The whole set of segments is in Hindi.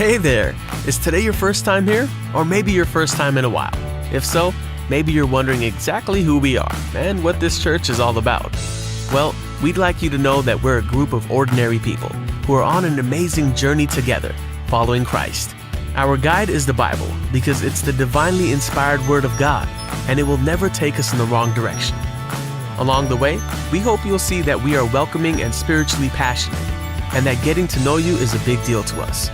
Hey there! Is today your first time here? Or maybe your first time in a while? If so, maybe you're wondering exactly who we are and what this church is all about. Well, we'd like you to know that we're a group of ordinary people who are on an amazing journey together, following Christ. Our guide is the Bible because it's the divinely inspired Word of God, and it will never take us in the wrong direction. Along the way, we hope you'll see that we are welcoming and spiritually passionate, and that getting to know you is a big deal to us.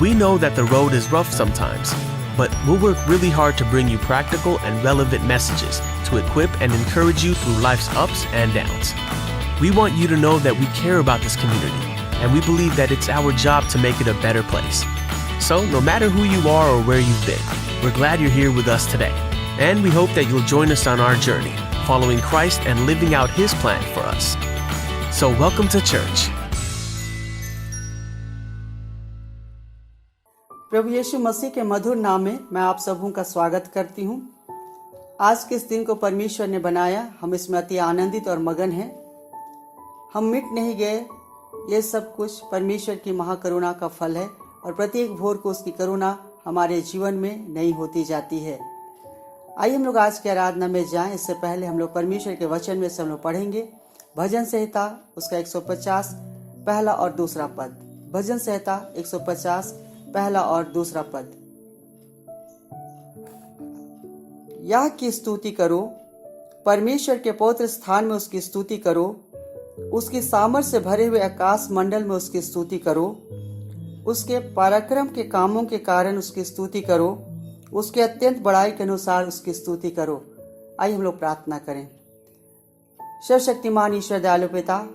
We know that the road is rough sometimes, but we'll work really hard to bring you practical and relevant messages to equip and encourage you through life's ups and downs. We want you to know that we care about this community, and we believe that it's our job to make it a better place. So, no matter who you are or where you've been, we're glad you're here with us today, and we hope that you'll join us on our journey, following Christ and living out His plan for us. So, welcome to church. प्रभु यीशु मसीह के मधुर नाम में मैं आप सबों का स्वागत करती हूँ। आज के इस दिन को परमेश्वर ने बनाया, हम इसमें अति आनंदित और मगन हैं। हम मिट नहीं गए, ये सब कुछ परमेश्वर की महाकरुणा का फल है और प्रत्येक भोर को उसकी करुणा हमारे जीवन में नई होती जाती है। आइए हम लोग आज की आराधना में जाएं। इससे पहले हम लोग परमेश्वर के वचन में से हम लोग पढ़ेंगे भजन संहिता उसका 150 पहला और दूसरा पद। भजन संहिता 150 पहला और दूसरा पद। यह की स्तुति करो, परमेश्वर के पवित्र स्थान में उसकी स्तुति करो, उसकी सामर्थ से भरे हुए आकाश मंडल में उसकी स्तुति करो, उसके पराक्रम के कामों के कारण उसकी स्तुति करो, उसके अत्यंत बड़ाई के अनुसार उसकी स्तुति करो। आइए हम लोग प्रार्थना करें। सर्वशक्तिमान ईश्वर दयालु पिता,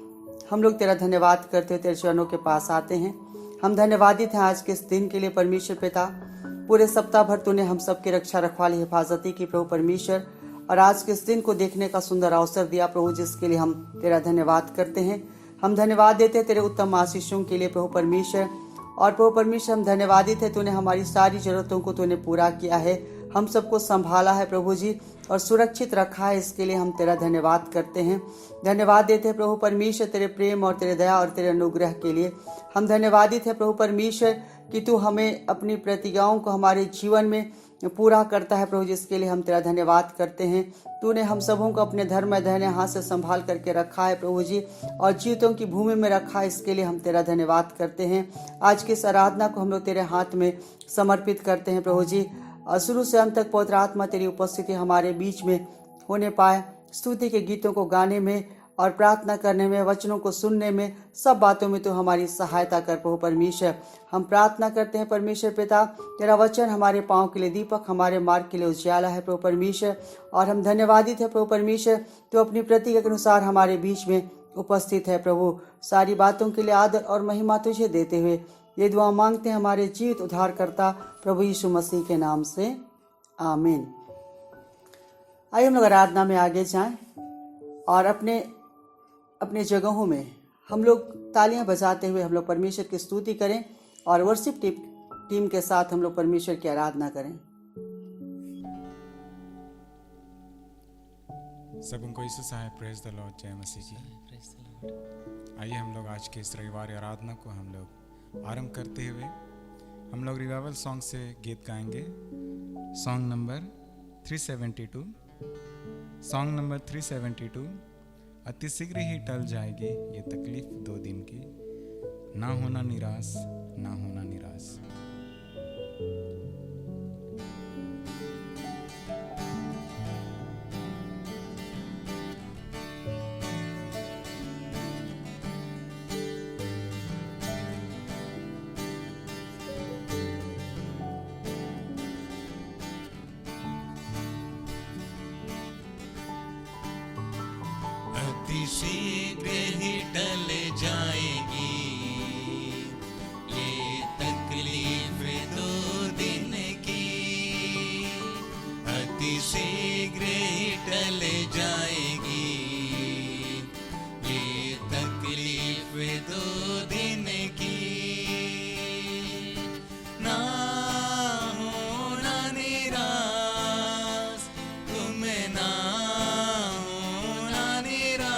हम लोग तेरा धन्यवाद करते हुए तेरे चरणों के पास आते हैं। हम धन्यवादित हैं आज के इस दिन के लिए परमेश्वर पिता। पूरे सप्ताह भर तूने हम सबकी रक्षा रखवाली हिफाजती की प्रभु परमेश्वर, और आज के इस दिन को देखने का सुंदर अवसर दिया प्रभु, जिसके लिए हम तेरा धन्यवाद करते हैं। हम धन्यवाद देते हैं तेरे उत्तम आशीषों के लिए प्रभु परमेश्वर। और प्रभु परमेश्वर, हम धन्यवादित है तूने हमारी सारी जरूरतों को तूने पूरा किया है, हम सबको संभाला है प्रभु जी और सुरक्षित रखा है। इसके लिए हम तेरा धन्यवाद करते हैं। धन्यवाद देते हैं प्रभु परमेश्वर तेरे प्रेम और तेरे दया और तेरे अनुग्रह के लिए। हम धन्यवादित है प्रभु परमेश्वर कि तू हमें अपनी प्रतिज्ञाओं को हमारे जीवन में पूरा करता है प्रभु, जिसके लिए हम तेरा धन्यवाद करते हैं। तूने हम सबों को अपने धर्म दाहिने हाथ से संभाल करके रखा है प्रभु जी, और जीवितों की भूमि में रखा है। इसके लिए हम तेरा धन्यवाद करते हैं। आज की इस आराधना को हम लोग तेरे हाथ में समर्पित करते हैं प्रभु जी, और शुरू से अंत तक पवित्र आत्मा तेरी उपस्थिति हमारे बीच में होने पाए। स्तुति के गीतों को गाने में और प्रार्थना करने में, वचनों को सुनने में, सब बातों में तो हमारी सहायता कर प्रभु परमेश्वर। हम प्रार्थना करते हैं परमेश्वर पिता, तेरा वचन हमारे पाँव के लिए दीपक, हमारे मार्ग के लिए उजियाला है प्रभु परमेश्वर। और हम धन्यवादित है प्रभु परमेश्वर, तो अपनी प्रतिज्ञा के अनुसार हमारे बीच में उपस्थित है प्रभु। सारी बातों के लिए आदर और महिमा तुझे देते हुए ये दुआ मांगते हैं हमारे जीवित उद्धारकर्ता प्रभु यीशु मसीह के नाम से, आमीन। आइए हम लोग आराधना में आगे जाएं और अपने अपने जगहों में हम लोग तालियां बजाते हुए हम लोग परमेश्वर की स्तुति करें और वर्शिप टीम के साथ हम लोग परमेश्वर की आराधना करें। सबको यीशु साहब प्रेज द लॉर्ड, जय मसीह की। आइए हम लोग आज के इस रविवार आराधना को हम लोग आरंभ करते हुए हम लोग रिवाइवल सॉन्ग से गीत गाएंगे। Song number 372। Song number 372। अति शीघ्र ही टल जाएगी ये तकलीफ 2 दिन की, ना होना निराश, ना होना निराश। शीघ्र ही टल जाएगी ये तकलीफ 2 दिन की, अति शीघ्र ही टल जाएगी ये तकलीफ 2 दिन की। ना होना निराश, तुम ना होना निराश,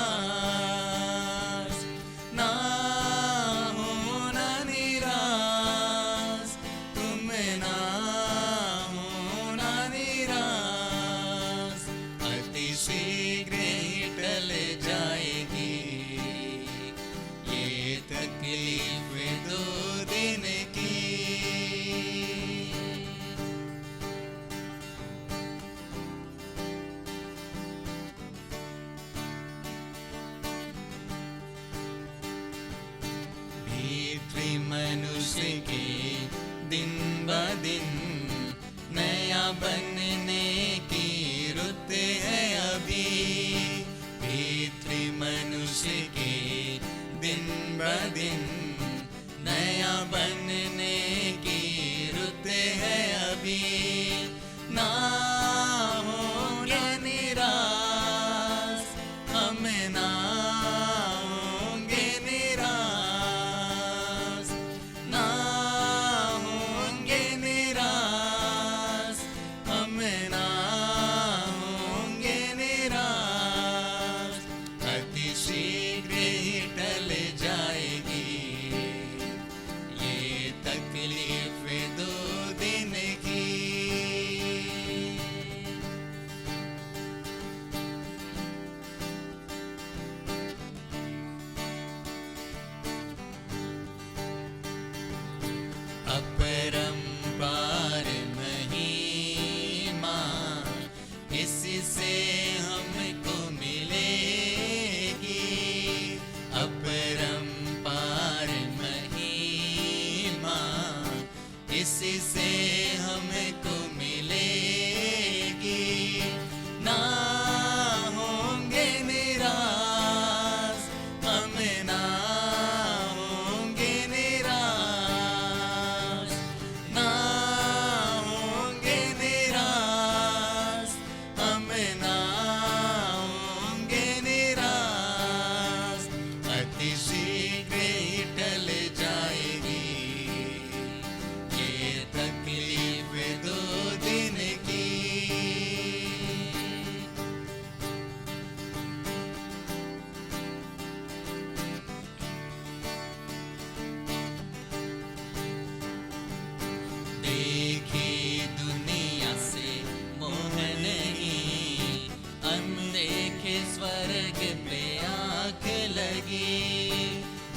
स्वर्ग पे आँख लगी,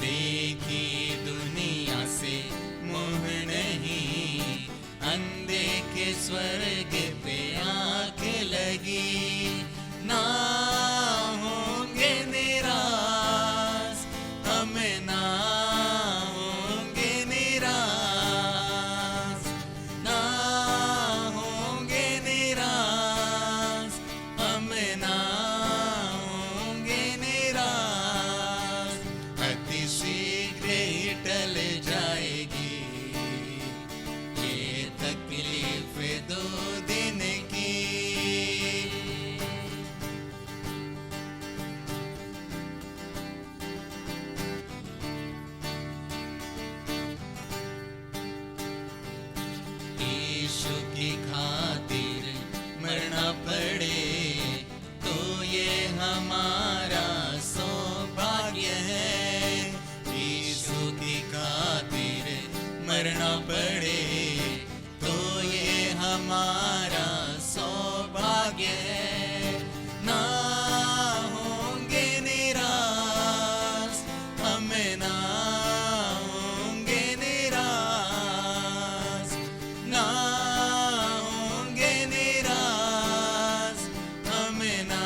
देखी दुनिया से मोह नहीं, अनदेखे स्वर्ग पे आँख लगी। ना होंगे निराश, हम ना होंगे निराश, ना होंगे निराश, हम ना होंगे निराश। अति शीघ्र ही टल जाएगी ये तकलीफ 2 दिन की। यीशु की खातिर मरना पड़े तो ये हमारा सौभाग्य है। यीशु की खातिर मरना पड़े तो ये हमारा सौभाग्य है। ना होंगे निराश, हम ना होंगे निराश, ना होंगे निराश, हम ना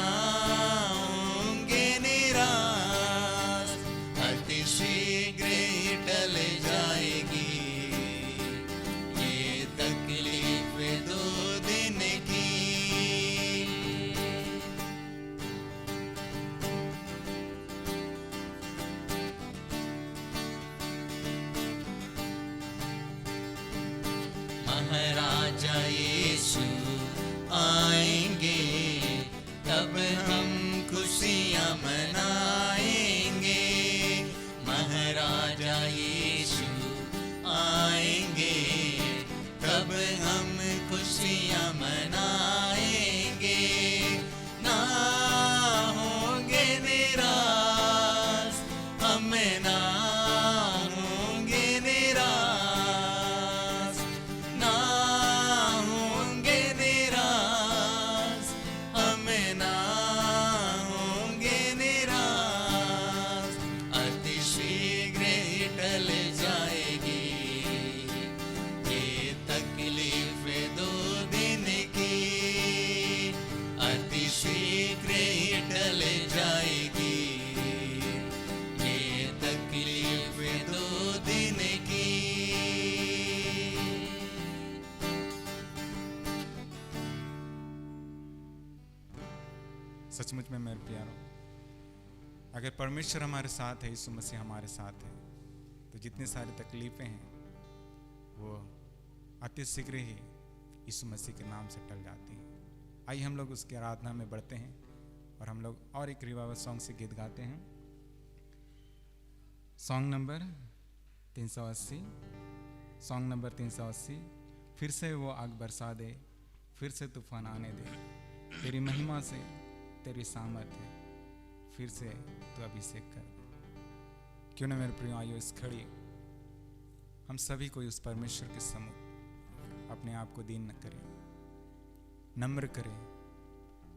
होंगे निराश। अति शीघ्र ही टल जाएगी ये तकलीफ 2 दिन की। महाराजा यीशु आएंगे तब हम खुशियाँ मनाएंगे। महाराजा यीशु आएंगे तब हम खुशियाँ मनाएंगे। ना होंगे निराश, हम ना होंगे निराश, ना होंगे निराश, हम ना होंगे निराश। अति शीघ्र ही टल जाएगी ये तकलीफ 2 दिन की। अति शीघ्र ही टल जाएगी ये तकलीफ 2 दिन की। सचमुच में मेरे प्यारों, अगर परमेश्वर हमारे साथ है, यीशु मसीह हमारे साथ है, तो जितनी सारी तकलीफें हैं वो अति शीघ्र ही यीशु मसीह के नाम से टल जाती हैं। आइए हम लोग उसकी आराधना में बढ़ते हैं और हम लोग और एक रिवाइवल सॉन्ग से गीत गाते हैं। Song number 380, song number 380। फिर से वो आग बरसा दे, फिर से तूफान आने दे, तेरी महिमा से तेरी सामर्थ्य, फिर से तू अभिषेक कर। क्यों ना मेरे प्रियो, आइए इस खड़ी हम सभी को उस परमेश्वर के सम्मुख अपने आप को दीन करें, नम्र करें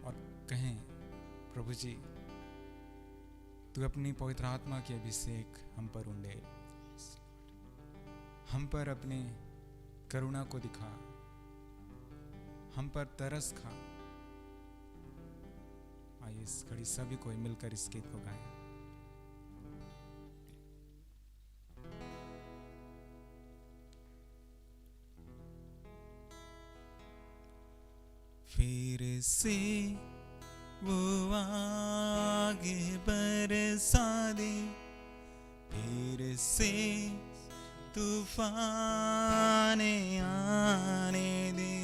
और कहें, प्रभु जी तू अपनी पवित्र आत्मा की अभिषेक हम पर उंडेल, हम पर अपनी करुणा को दिखा, हम पर तरस खा। आइए इस घड़ी सभी कोई मिलकर इस गीत को गाएं। फिर से वो आगे बरसा दे, फिर से तूफान आने दे,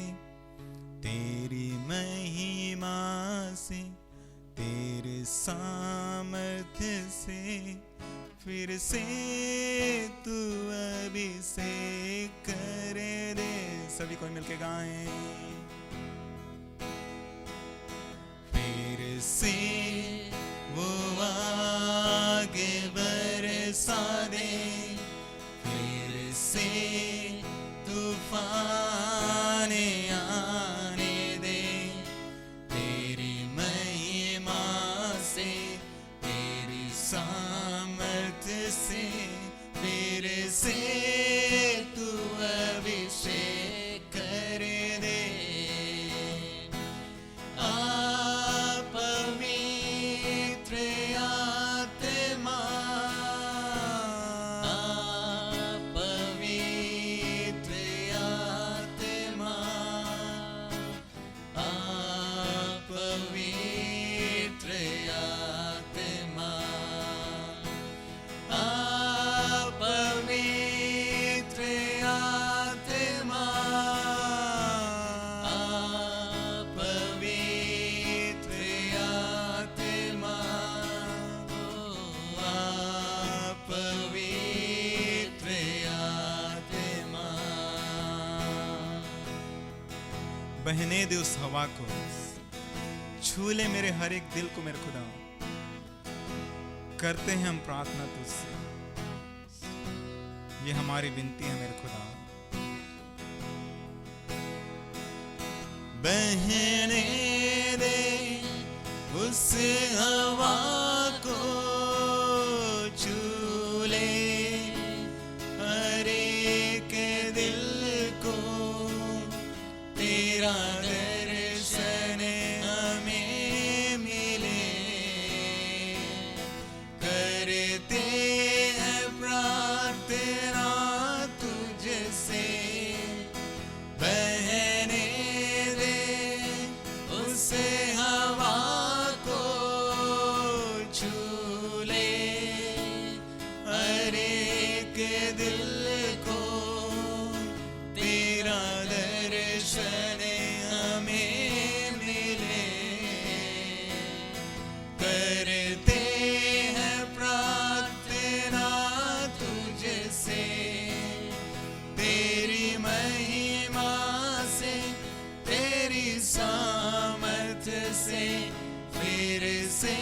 तेरी महिमा से तेरे सामर्थ्य से फिर से तू अभिषेक कर दे। सभी कोई मिलके गाएं। फिर से वो आगे बरसा दे, फिर से तूफान आने दे, तेरी महिमा से बहने दे उस हवा को, छू ले मेरे हर एक दिल को मेरे खुदा। करते हैं हम प्रार्थना तुझसे, ये हमारी विनती है मेरे खुदा। बहने दे उस हवा को, छू ले हर एक दिल को, तेरा दर्शन हमें मिले। करते हैं प्रार्थना तुझसे, बहने दे उस हवा को, छू ले हर एक दिल को, तेरा दर्शन हमें मिले। करते हैं प्रार्थना तुझसे, तेरी महिमा से, तेरी सामर्थ से, फिर से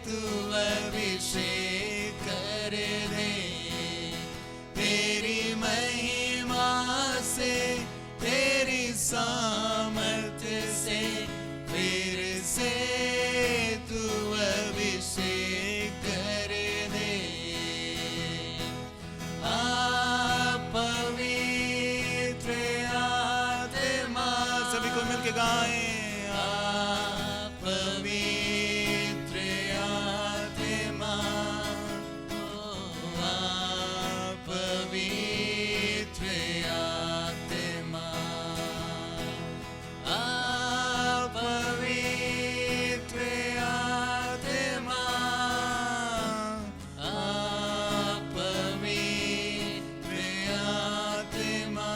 तू अभिषेक कर दे। तेरी महिमा से, तेरी सामर्थ से, फिर से तू अभिषेक कर दे। पवित्र आत्मा, सभी को मिलके गाएं। पवित्र आत्मा, पवित्र आत्मा, पवित्र आत्मा, पवित्र आत्मा,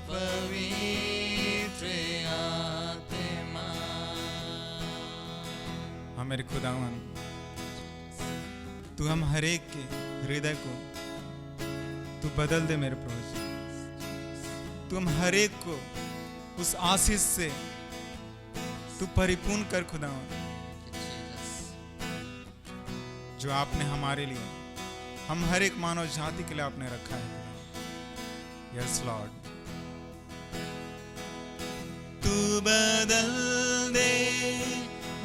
पवित्र आत्मा। हाँ मेरे खुदावन, तू हम हर एक के हृदय को तू बदल दे मेरे प्रभु जी। तू हम हर एक को उस आशीष से तू परिपूर्ण कर खुदावन, जो आपने हमारे लिए, हम हर एक मानव जाति के लिए आपने रखा है। यस लॉर्ड, तू बदल दे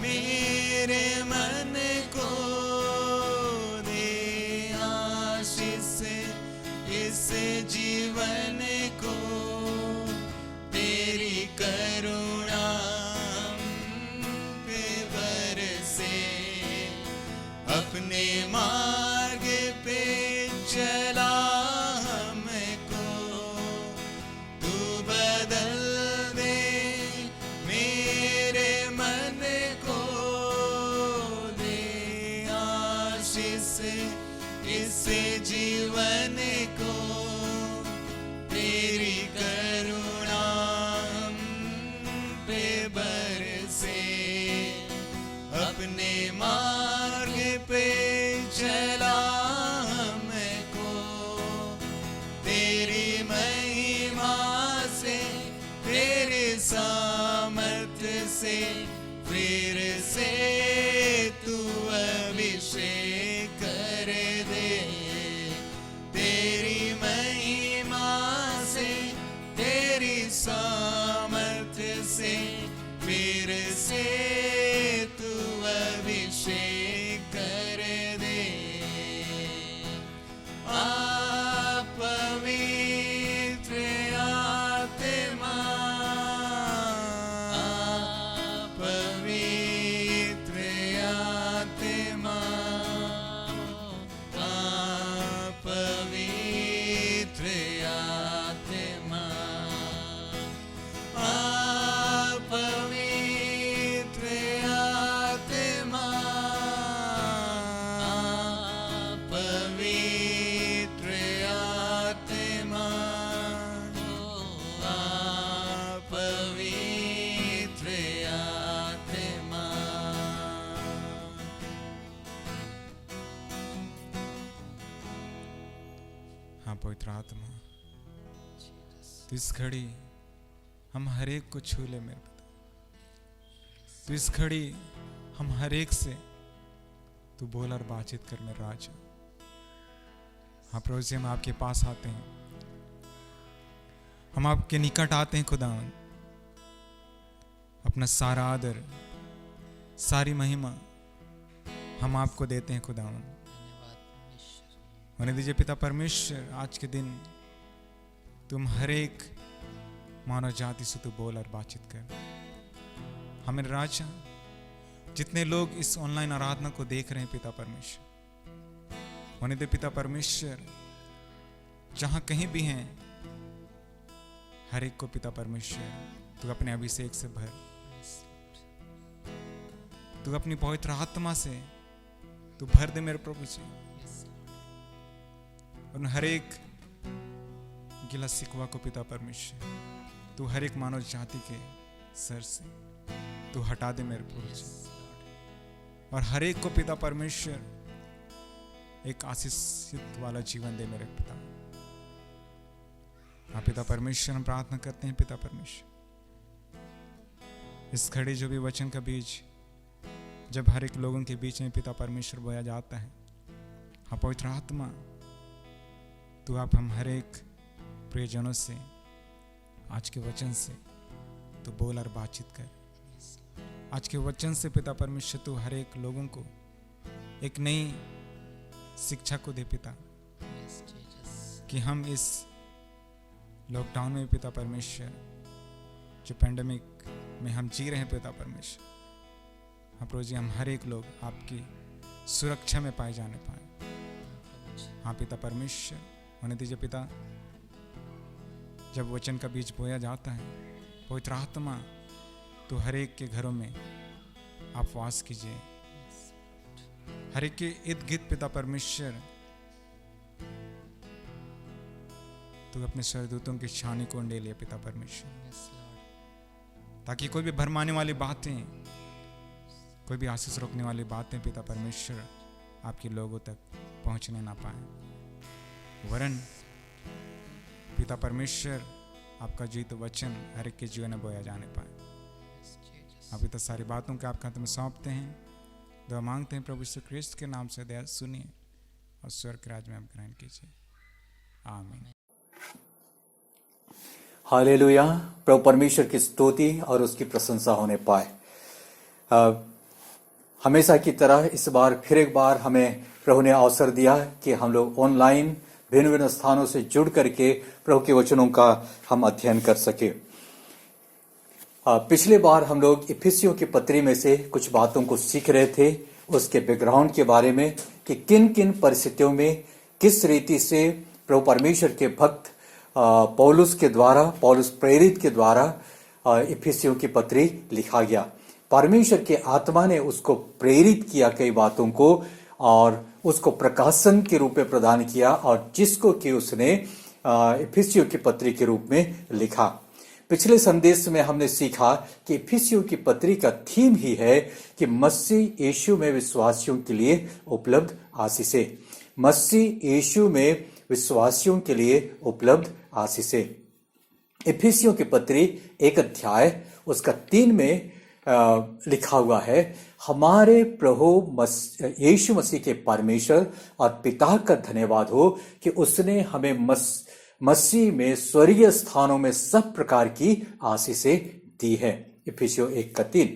मेरे मन को, दे आशीष इस जीवन को, तेरी करुणा हम पे बरसे। अपने मार्ग पे चला हमको, तू बदल दे मेरे मन को, दे आशीष इस जीवन को, तेरी करुणा हम पे बरसे। अपने मार्ग पे चला हमको, तेरी महिमा से, तेरे सामर्थ्य से, फिर से तू अभिषेक कर दे। तेरी महिमा से, तेरी सामर्थ्य से, फिर से तू अभिषेक कर दे। पवित्र आत्मा, पवित्र आत्मा, पवित्र आत्मा, पवित्र आत्मा, पवित्र आत्मा, पवित्र आत्मा। हाँ पवित्र आत्मा, तो इस घड़ी हम हर एक को छू ले मेरे पिता। तो इस घड़ी हम हर एक से तू बोल और बातचीत कर मेरे राजा। हाँ प्रभु जी, हम आपके पास आते हैं, हम आपके निकट आते हैं खुदावन। अपना सारा आदर, सारी महिमा हम आपको देते हैं खुदावन। होने दीजिए पिता परमेश्वर, आज के दिन तुम हर एक मानव जाति से तू बोल और बातचीत कर। हमें राजा, जितने लोग इस ऑनलाइन आराधना को देख रहे हैं पिता परमेश्वर, होने दे पिता परमेश्वर, जहां कहीं भी हैं, हर एक को पिता परमेश्वर तू अपने अभिषेक से भर, तू अपनी पवित्र आत्मा से तू भर दे मेरे प्रभु जी। और हर एक गिला सिकवा को पिता परमेश्वर तू हर एक मानव जाति के सर से तू हटा दे मेरे प्रभु जी। और हर एक को पिता परमेश्वर एक आशीषित वाला जीवन दे मेरे पिता। हाँ पिता परमेश्वर, हम प्रार्थना करते हैं पिता परमेश्वर, इस घड़ी जो भी वचन का बीज जब हर एक लोगों के बीच में पिता परमेश्वर बोया जाता है, हाँ पवित्र आत्मा तू आप हम हर एक प्रियजनों से आज के वचन से तू बोल और बातचीत कर। आज के वचन से पिता परमेश्वर तू हर एक लोगों को एक नई शिक्षा को दे पिता, कि हम इस लॉकडाउन में पिता परमेश्वर, जो पेंडेमिक में हम जी रहे हैं पिता परमेश्वर, हाँ प्रभु जी, हम हर एक लोग आपकी सुरक्षा में पाए जाने पाए। हाँ पिता परमेश्वर, होने दीजिए पिता, जब वचन का बीज बोया जाता है, पवित्र आत्मा तो हर एक के घरों में आप वास कीजिए, हर एक के इर्द गिर्द पिता परमेश्वर तो अपने स्वर्गदूतों की छानी को ले लिया पिता परमेश्वर, ताकि कोई भी भरमाने वाली बातें, कोई भी आशीष रोकने वाली बातें पिता परमेश्वर आपके लोगों तक पहुंचने ना पाए। वरन पिता परमेश्वर आपका जीवित वचन हर एक के जीवन में बोया जाने पाए। आप पिता सारी बातों के आपके हाथ में सौंपते हैं, दुआ मांगते हैं प्रभु यीशु ख्रिस्त के नाम से, दया सुनिए और स्वर्ग के राज्य में आप ग्रहण कीजिए। आमीन। हालेलुया। प्रभु परमेश्वर की स्तुति और उसकी प्रशंसा होने पाए। हमेशा की तरह इस बार फिर एक बार हमें प्रभु ने अवसर दिया कि हम लोग ऑनलाइन भिन्न भिन्न स्थानों से जुड़ करके प्रभु के वचनों का हम अध्ययन कर सके। पिछले बार हम लोग इफिसियों की पत्री में से कुछ बातों को सीख रहे थे, उसके बैकग्राउंड के बारे में, कि किन किन परिस्थितियों में किस रीति से प्रभु परमेश्वर के भक्त पौलुस प्रेरित के द्वारा इफिसियों की पत्री लिखा गया। परमेश्वर के आत्मा ने उसको प्रेरित किया कई बातों को, और उसको प्रकाशन के रूप में प्रदान किया, और जिसको कि उसने इफिसियों की पत्री के रूप में लिखा। पिछले संदेश में हमने सीखा कि इफिसियों की पत्री का थीम ही है कि मसीह यीशु में विश्वासियों के लिए उपलब्ध आशीषें, मसीह यीशु में विश्वासियों के लिए उपलब्ध आशीषें। इफिसियों की पत्री एक अध्याय उसका 3 में लिखा हुआ है, हमारे प्रभु यीशु मसीह के परमेश्वर और पिता का धन्यवाद हो कि उसने हमें मसीह में स्वर्गीय स्थानों में सब प्रकार की आशीषें दी है। इफिसियों 1:3।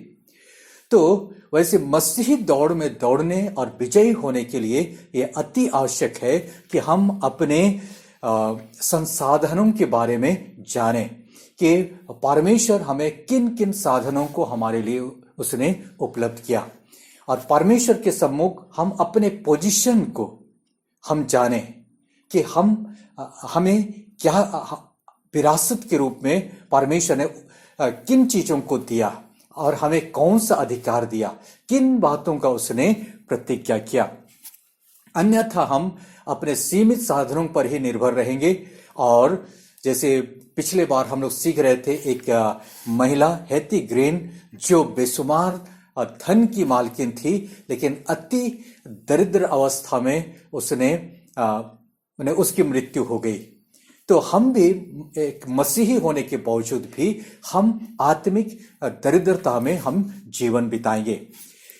तो वैसे मसीही दौड़ में दौड़ने और विजयी होने के लिए यह अति आवश्यक है कि हम अपने संसाधनों के बारे में जानें कि परमेश्वर हमें किन किन साधनों को हमारे लिए उसने उपलब्ध किया, और परमेश्वर के सम्मुख हम अपने पोजीशन को हम जाने कि हमें क्या विरासत के रूप में परमेश्वर ने किन चीजों को दिया और हमें कौन सा अधिकार दिया, किन बातों का उसने प्रतिज्ञा किया। अन्यथा हम अपने सीमित साधनों पर ही निर्भर रहेंगे। और जैसे पिछले बार हम लोग सीख रहे थे, एक महिला हेती ग्रीन जो बेशुमार धन की मालकिन थी, लेकिन अति दरिद्र अवस्था में उसकी मृत्यु हो गई। तो हम भी एक मसीही होने के बावजूद भी हम आत्मिक दरिद्रता में हम जीवन बिताएंगे।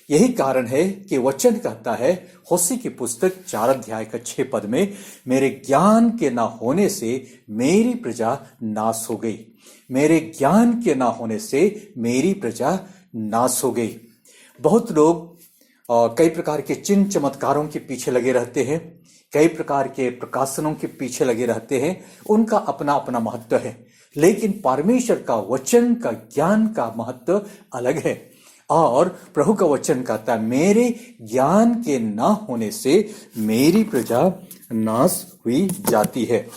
यही कारण है कि वचन कहता है होसी की पुस्तक 4 अध्याय का 6 पद में, मेरे ज्ञान के ना होने से मेरी प्रजा नाश हो गई। मेरे ज्ञान के ना होने से मेरी प्रजा नाश हो गई। बहुत लोग कई प्रकार के चिन्ह चमत्कारों के पीछे लगे रहते हैं, कई प्रकार के प्रकाशनों के पीछे लगे रहते हैं। उनका अपना अपना महत्व है, लेकिन परमेश्वर का वचन का ज्ञान का महत्व अलग है। और प्रभु का वचन कहता है, मेरे ज्ञान के ना होने से मेरी प्रजा नाश हुई जाती है।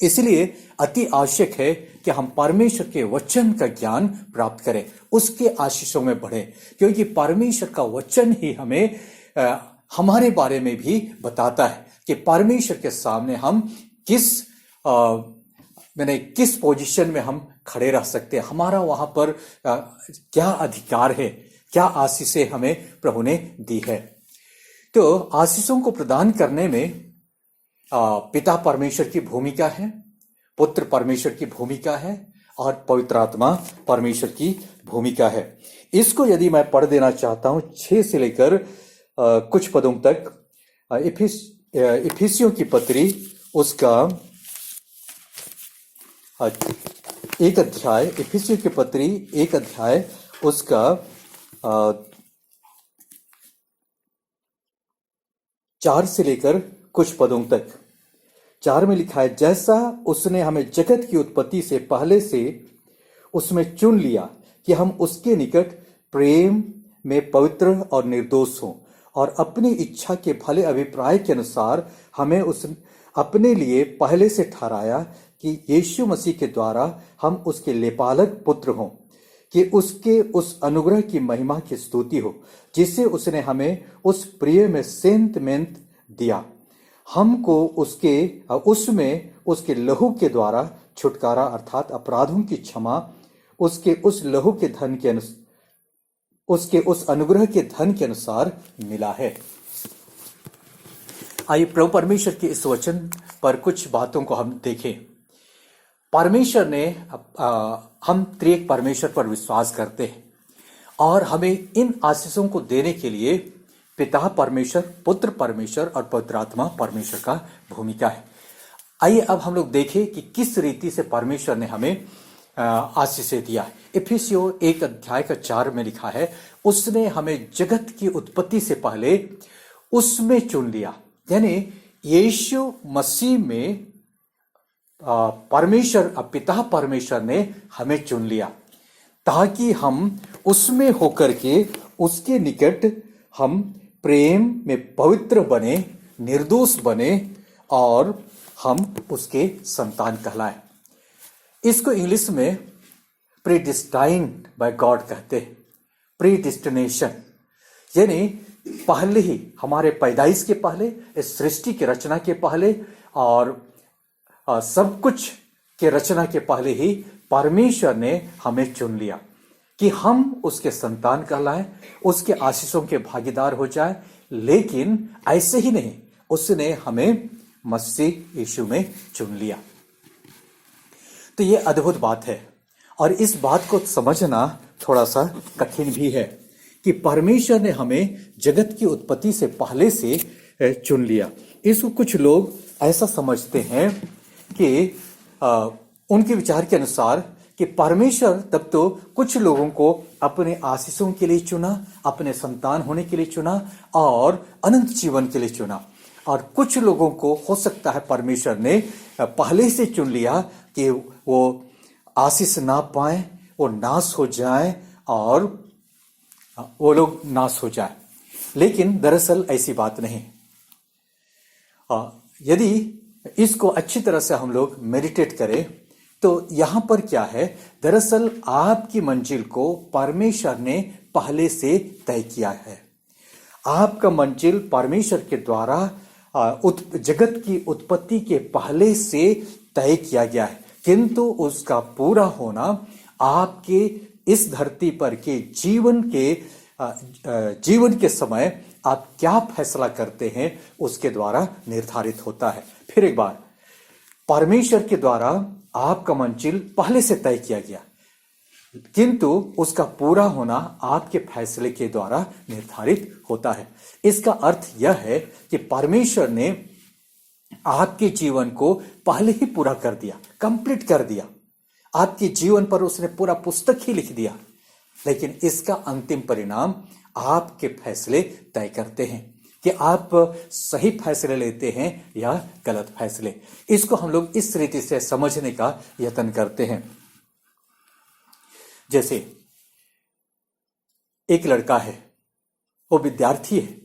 इसलिए अति आवश्यक है कि हम परमेश्वर के वचन का ज्ञान प्राप्त करें, उसके आशीषों में बढ़े, क्योंकि परमेश्वर का वचन ही हमें हमारे बारे में भी बताता है कि परमेश्वर के सामने हम किस पोजीशन में हम खड़े रह सकते हैं, हमारा वहां पर क्या अधिकार है, क्या आशीषें हमें प्रभु ने दी है। तो आशीषों को प्रदान करने में पिता परमेश्वर की भूमिका है, पुत्र परमेश्वर की भूमिका है और पवित्र आत्मा परमेश्वर की भूमिका है। इसको यदि मैं पढ़ देना चाहता हूं 6 से लेकर कुछ पदों तक, इफिसियों की पत्री उसका 1 अध्याय, इफिसियों की पत्री 1 अध्याय उसका 4 से लेकर कुछ पदों तक। 4 में लिखा है, जैसा उसने हमें जगत की उत्पत्ति से पहले से उसमें चुन लिया कि हम उसके निकट प्रेम में पवित्र और निर्दोष हों, और अपनी इच्छा के भले अभिप्राय के अनुसार हमें उसने अपने लिए पहले से ठहराया कि यीशु मसीह के द्वारा हम उसके लेपालक पुत्र हों, कि उसके उस अनुग्रह की महिमा की स्तुति हो जिसे उसने हमें उस प्रिय में सेंतमेंत दिया। हमको उसमें उसके लहू के द्वारा छुटकारा अर्थात अपराधों की क्षमा उसके उस लहू के धन के उसके उस अनुग्रह के धन के अनुसार मिला है। आइए प्रभु परमेश्वर के इस वचन पर कुछ बातों को हम देखें। परमेश्वर ने हम त्रिएक परमेश्वर पर विश्वास करते हैं और हमें इन आशीषों को देने के लिए पिता परमेश्वर, पुत्र परमेश्वर और पवित्र आत्मा परमेश्वर का भूमिका है। आइए अब हम लोग देखें कि किस रीति से परमेश्वर ने हमें आशीषें दिया। इफिसियों 1 अध्याय का 4 में लिखा है, उसने हमें जगत की उत्पत्ति से पहले उसमें चुन लिया, यानी यीशु मसीह में परमेश्वर पिता परमेश्वर ने हमें चुन लिया ताकि हम उसमें होकर के उसके निकट हम प्रेम में पवित्र बने, निर्दोष बने और हम उसके संतान कहलाएं। इसको इंग्लिश में प्रीडिस्टाइन्ड बाय गॉड कहते हैं। प्रीडिस्टिनेशन यानी पहले ही, हमारे पैदाइश के पहले, इस सृष्टि की रचना के पहले और सब कुछ के रचना के पहले ही परमेश्वर ने हमें चुन लिया कि हम उसके संतान कहलाएं, उसके आशीषों के भागीदार हो जाएं। लेकिन ऐसे ही नहीं, उसने हमें मसीह यीशु में चुन लिया। तो ये अद्भुत बात है और इस बात को समझना थोड़ा सा कठिन भी है कि परमेश्वर ने हमें जगत की उत्पत्ति से पहले से चुन लिया। इसको कुछ लोग ऐसा समझते हैं कि उनके विचार के अनुसार कि परमेश्वर तब तो कुछ लोगों को अपने आशीषों के लिए चुना, अपने संतान होने के लिए चुना और अनंत जीवन के लिए चुना, और कुछ लोगों को हो सकता है परमेश्वर ने पहले से चुन लिया कि वो आशीष ना पाए, वो नाश हो जाए और वो लोग नाश हो जाए। लेकिन दरअसल ऐसी बात नहीं। यदि इसको अच्छी तरह से हम लोग मेडिटेट करें तो यहां पर क्या है, दरअसल आपकी मंजिल को परमेश्वर ने पहले से तय किया है। आपका मंजिल परमेश्वर के द्वारा जगत की उत्पत्ति के पहले से तय किया गया है, किंतु उसका पूरा होना आपके इस धरती पर के जीवन के समय आप क्या फैसला करते हैं उसके द्वारा निर्धारित होता है। फिर एक बार, परमेश्वर के द्वारा आपका मंजिल पहले से तय किया गया, किंतु उसका पूरा होना आपके फैसले के द्वारा निर्धारित होता है। इसका अर्थ यह है कि परमेश्वर ने आपके जीवन को पहले ही पूरा कर दिया, कंप्लीट कर दिया। आपके जीवन पर उसने पूरा पुस्तक ही लिख दिया, लेकिन इसका अंतिम परिणाम आपके फैसले तय करते हैं कि आप सही फैसले लेते हैं या गलत फैसले। इसको हम लोग इस रीति से समझने का यत्न करते हैं। जैसे एक लड़का है, वो विद्यार्थी है,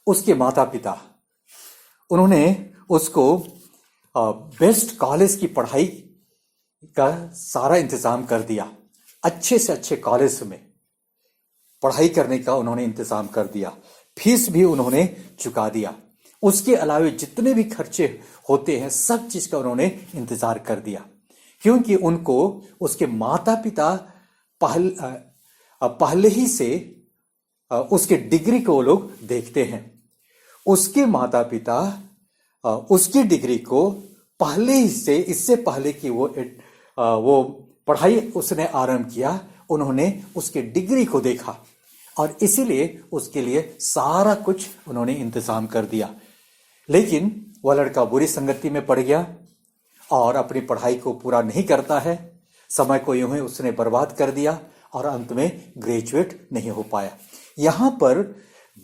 उसके माता पिता उन्होंने उसको बेस्ट कॉलेज की पढ़ाई का सारा इंतजाम कर दिया। अच्छे से अच्छे कॉलेज में पढ़ाई करने का उन्होंने इंतजाम कर दिया, फीस भी उन्होंने चुका दिया। उसके अलावे जितने भी खर्चे होते हैं सब चीज का उन्होंने इंतजार कर दिया, क्योंकि उनको उसके माता पिता पहले ही से उसके डिग्री को वो लोग देखते हैं। उसके माता पिता उसकी डिग्री को पहले ही से, इससे पहले कि वो पढ़ाई उसने आरंभ किया, उन्होंने उसके डिग्री को देखा और इसीलिए उसके लिए सारा कुछ उन्होंने इंतजाम कर दिया। लेकिन वह लड़का बुरी संगति में पड़ गया और अपनी पढ़ाई को पूरा नहीं करता है। समय को यूं ही उसने बर्बाद कर दिया और अंत में ग्रेजुएट नहीं हो पाया। यहां पर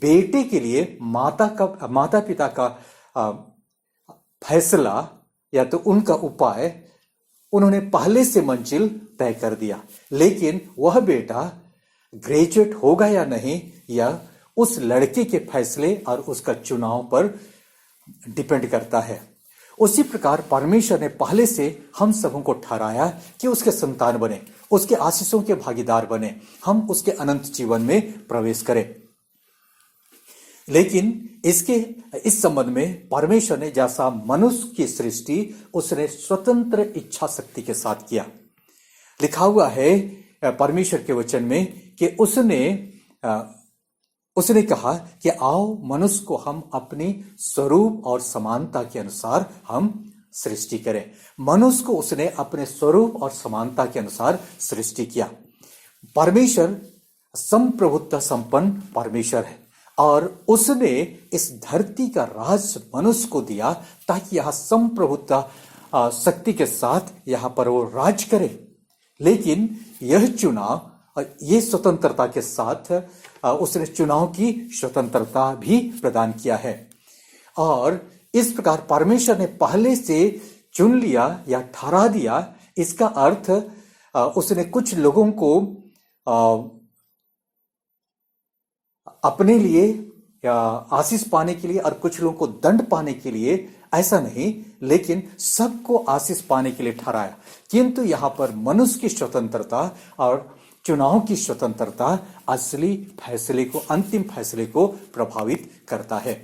बेटे के लिए माता पिता का फैसला या तो उनका उपाय उन्होंने पहले से मंजिल तय कर दिया, लेकिन वह बेटा ग्रेजुएट होगा या नहीं यह उस लड़के के फैसले और उसका चुनाव पर डिपेंड करता है। उसी प्रकार परमेश्वर ने पहले से हम सबों को ठहराया कि उसके संतान बने, उसके आशीषों के भागीदार बने, हम उसके अनंत जीवन में प्रवेश करें। लेकिन इस संबंध में परमेश्वर ने जैसा मनुष्य की सृष्टि उसने स्वतंत्र इच्छा शक्ति के साथ किया। लिखा हुआ है परमेश्वर के वचन में कि उसने कहा कि आओ मनुष्य को हम अपनी स्वरूप और समानता के अनुसार हम सृष्टि करें। मनुष्य को उसने अपने स्वरूप और समानता के अनुसार सृष्टि किया। परमेश्वर संप्रभुत्व संपन्न परमेश्वर है और उसने इस धरती का राज मनुष्य को दिया ताकि यह संप्रभुत्व शक्ति के साथ यहां पर वो राज करे। लेकिन यह चुनाव, ये स्वतंत्रता के साथ उसने चुनाव की स्वतंत्रता भी प्रदान किया है। और इस प्रकार परमेश्वर ने पहले से चुन लिया या ठहरा दिया। इसका अर्थ उसने कुछ लोगों को अपने लिए या आशीष पाने के लिए और कुछ लोगों को दंड पाने के लिए, ऐसा नहीं, लेकिन सबको आशीष पाने के लिए ठहराया। किंतु यहां पर मनुष्य की स्वतंत्रता और चुनाव की स्वतंत्रता असली फैसले को, अंतिम फैसले को प्रभावित करता है।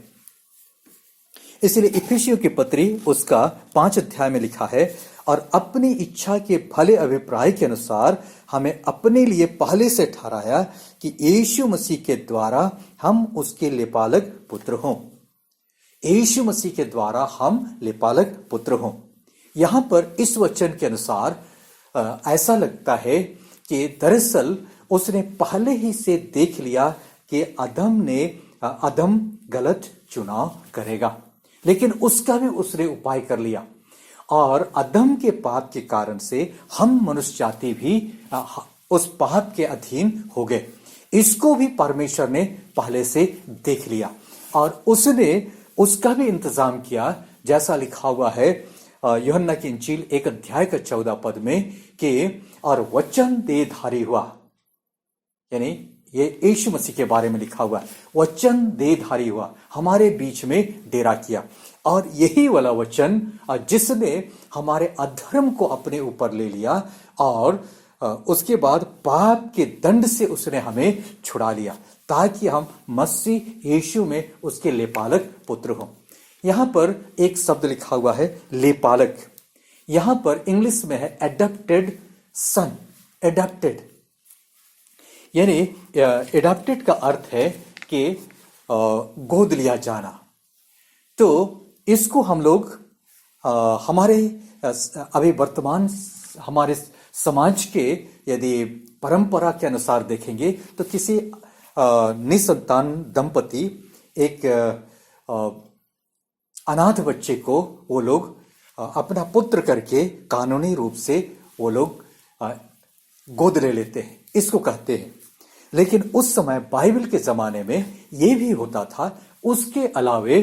इसलिए इफिसियों की पत्री उसका 5 अध्याय में लिखा है, और अपनी इच्छा के भले अभिप्राय के अनुसार हमें अपने लिए पहले से ठहराया कि यीशु मसीह के द्वारा हम उसके लेपालक पुत्र हों। यीशु मसीह के द्वारा हम लेपालक पुत्र हों। यहां पर इस वचन के अनुसार ऐसा लगता है कि दरअसल उसने पहले ही से देख लिया कि अदम गलत चुनाव करेगा, लेकिन उसका भी उसने उपाय कर लिया और अदम के पाप के कारण से हम मनुष्य जाति भी उस पाप के अधीन हो गए। इसको भी परमेश्वर ने पहले से देख लिया और उसने उसका भी इंतजाम किया, जैसा लिखा हुआ है यूहन्ना की इंजील 1 अध्याय का 14 पद में कि और वचन देहधारी हुआ, यानी ये यीशु मसीह के बारे में लिखा हुआ है। वचन देहधारी हुआ, हमारे बीच में डेरा किया, और यही वाला वचन जिसने हमारे अधर्म को अपने ऊपर ले लिया और उसके बाद पाप के दंड से उसने हमें छुड़ा लिया ताकि हम मसीह यीशु में उसके लेपालक पुत्र हों। यहां पर एक शब्द लिखा हुआ है लेपालक, यहां पर इंग्लिश में है एडॉप्टेड सन। एडॉप्टेड यानी एडॉप्टेड का अर्थ है कि गोद लिया जाना। तो इसको हम लोग हमारे अभी वर्तमान हमारे समाज के यदि परंपरा के अनुसार देखेंगे तो किसी निसंतान दंपति एक अनाथ बच्चे को वो लोग अपना पुत्र करके कानूनी रूप से वो लोग गोद ले लेते हैं, इसको कहते हैं। लेकिन उस समय बाइबल के जमाने में ये भी होता था। उसके अलावे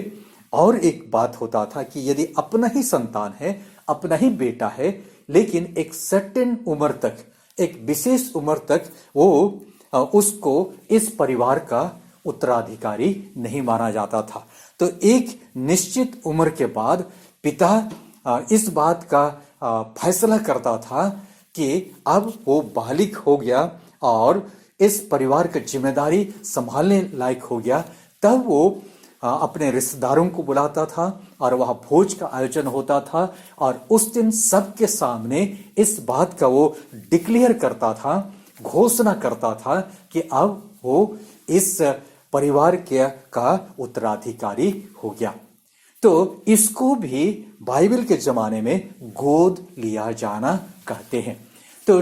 और एक बात होता था कि यदि अपना ही संतान है, अपना ही बेटा है, लेकिन एक सर्टेन उम्र तक, एक विशेष उम्र तक वो उसको इस परिवार का उत्तराधिकारी नहीं माना जाता था। तो एक निश्चित उम्र के बाद पिता इस बात का फैसला करता था कि अब वो बालिग हो गया और इस परिवार की जिम्मेदारी संभालने लायक हो गया। तब वो अपने रिश्तेदारों को बुलाता था और वहां भोज का आयोजन होता था और उस दिन सबके सामने इस बात का वो डिक्लेयर करता था, घोषणा करता था कि अब वो इस परिवार का उत्तराधिकारी हो गया। तो इसको भी बाइबल के जमाने में गोद लिया जाना कहते हैं, तो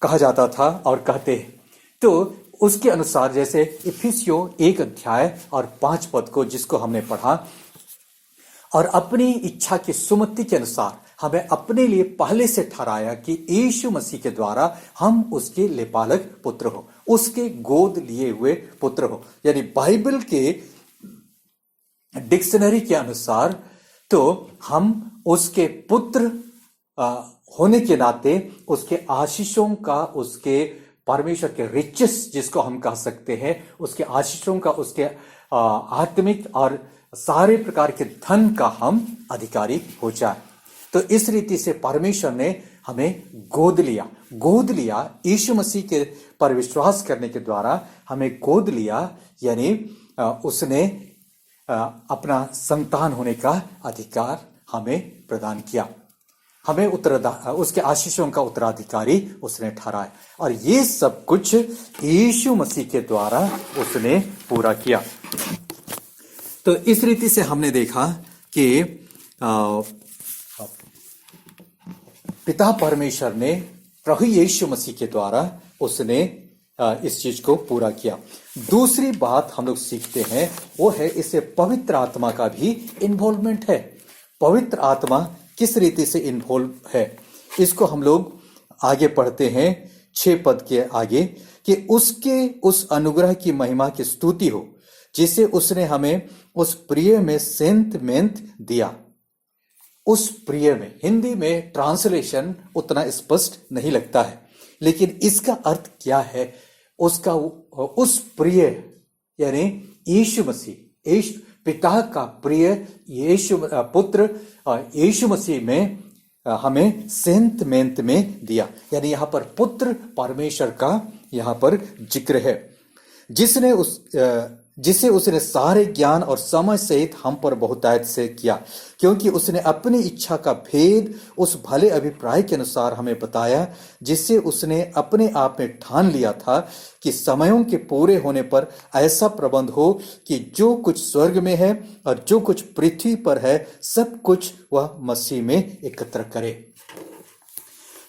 कहा जाता था और कहते हैं। तो उसके अनुसार जैसे इफिसियों 1 अध्याय और 5 पद को जिसको हमने पढ़ा, और अपनी इच्छा की सुमति के अनुसार हमें अपने लिए पहले से ठहराया कि यीशु मसीह के द्वारा हम उसके लेपालक पुत्र हो, उसके गोद लिए हुए पुत्र हो। यानी बाइबल के डिक्शनरी के अनुसार तो हम उसके पुत्र होने के नाते उसके आशीषों का, उसके परमेश्वर के रिचेस जिसको हम कह सकते हैं, उसके आशीषों का, उसके आत्मिक और सारे प्रकार के धन का हम अधिकारी हो जाए। तो इस रीति से परमेश्वर ने हमें गोद लिया यीशु मसीह के पर विश्वास करने के द्वारा हमें गोद लिया। यानी उसने अपना संतान होने का अधिकार हमें प्रदान किया, हमें उसके आशीषों का उत्तराधिकारी उसने ठहराया, और ये सब कुछ यीशु मसीह के द्वारा उसने पूरा किया। तो इस रीति से हमने देखा कि पिता परमेश्वर ने प्रभु यीशु मसीह के द्वारा उसने इस चीज को पूरा किया। दूसरी बात हम लोग सीखते हैं वो है इससे पवित्र आत्मा का भी इन्वॉल्वमेंट है। पवित्र आत्मा किस रीति से इन्वॉल्व है, इसको हम लोग आगे पढ़ते हैं 6 पद के आगे, कि उसके उस अनुग्रह की महिमा की स्तुति हो जिसे उसने हमें उस प्रिय में सेंत मेंत दिया। उस प्रिय में, हिंदी में ट्रांसलेशन उतना स्पष्ट नहीं लगता है, लेकिन इसका अर्थ क्या है उसका, उस प्रिय यानी यीशु मसीह, पिता का प्रिय यीशु पुत्र यीशु मसीह में हमें सेंत मेंत में दिया। यानी यहां पर पुत्र परमेश्वर का यहां पर जिक्र है, जिसे उसने सारे ज्ञान और समझ सहित हम पर बहुतायत से किया, क्योंकि उसने अपनी इच्छा का भेद उस भले अभिप्राय के अनुसार हमें बताया, जिससे उसने अपने आप में ठान लिया था कि समयों के पूरे होने पर ऐसा प्रबंध हो कि जो कुछ स्वर्ग में है और जो कुछ पृथ्वी पर है सब कुछ वह मसीह में एकत्र करे।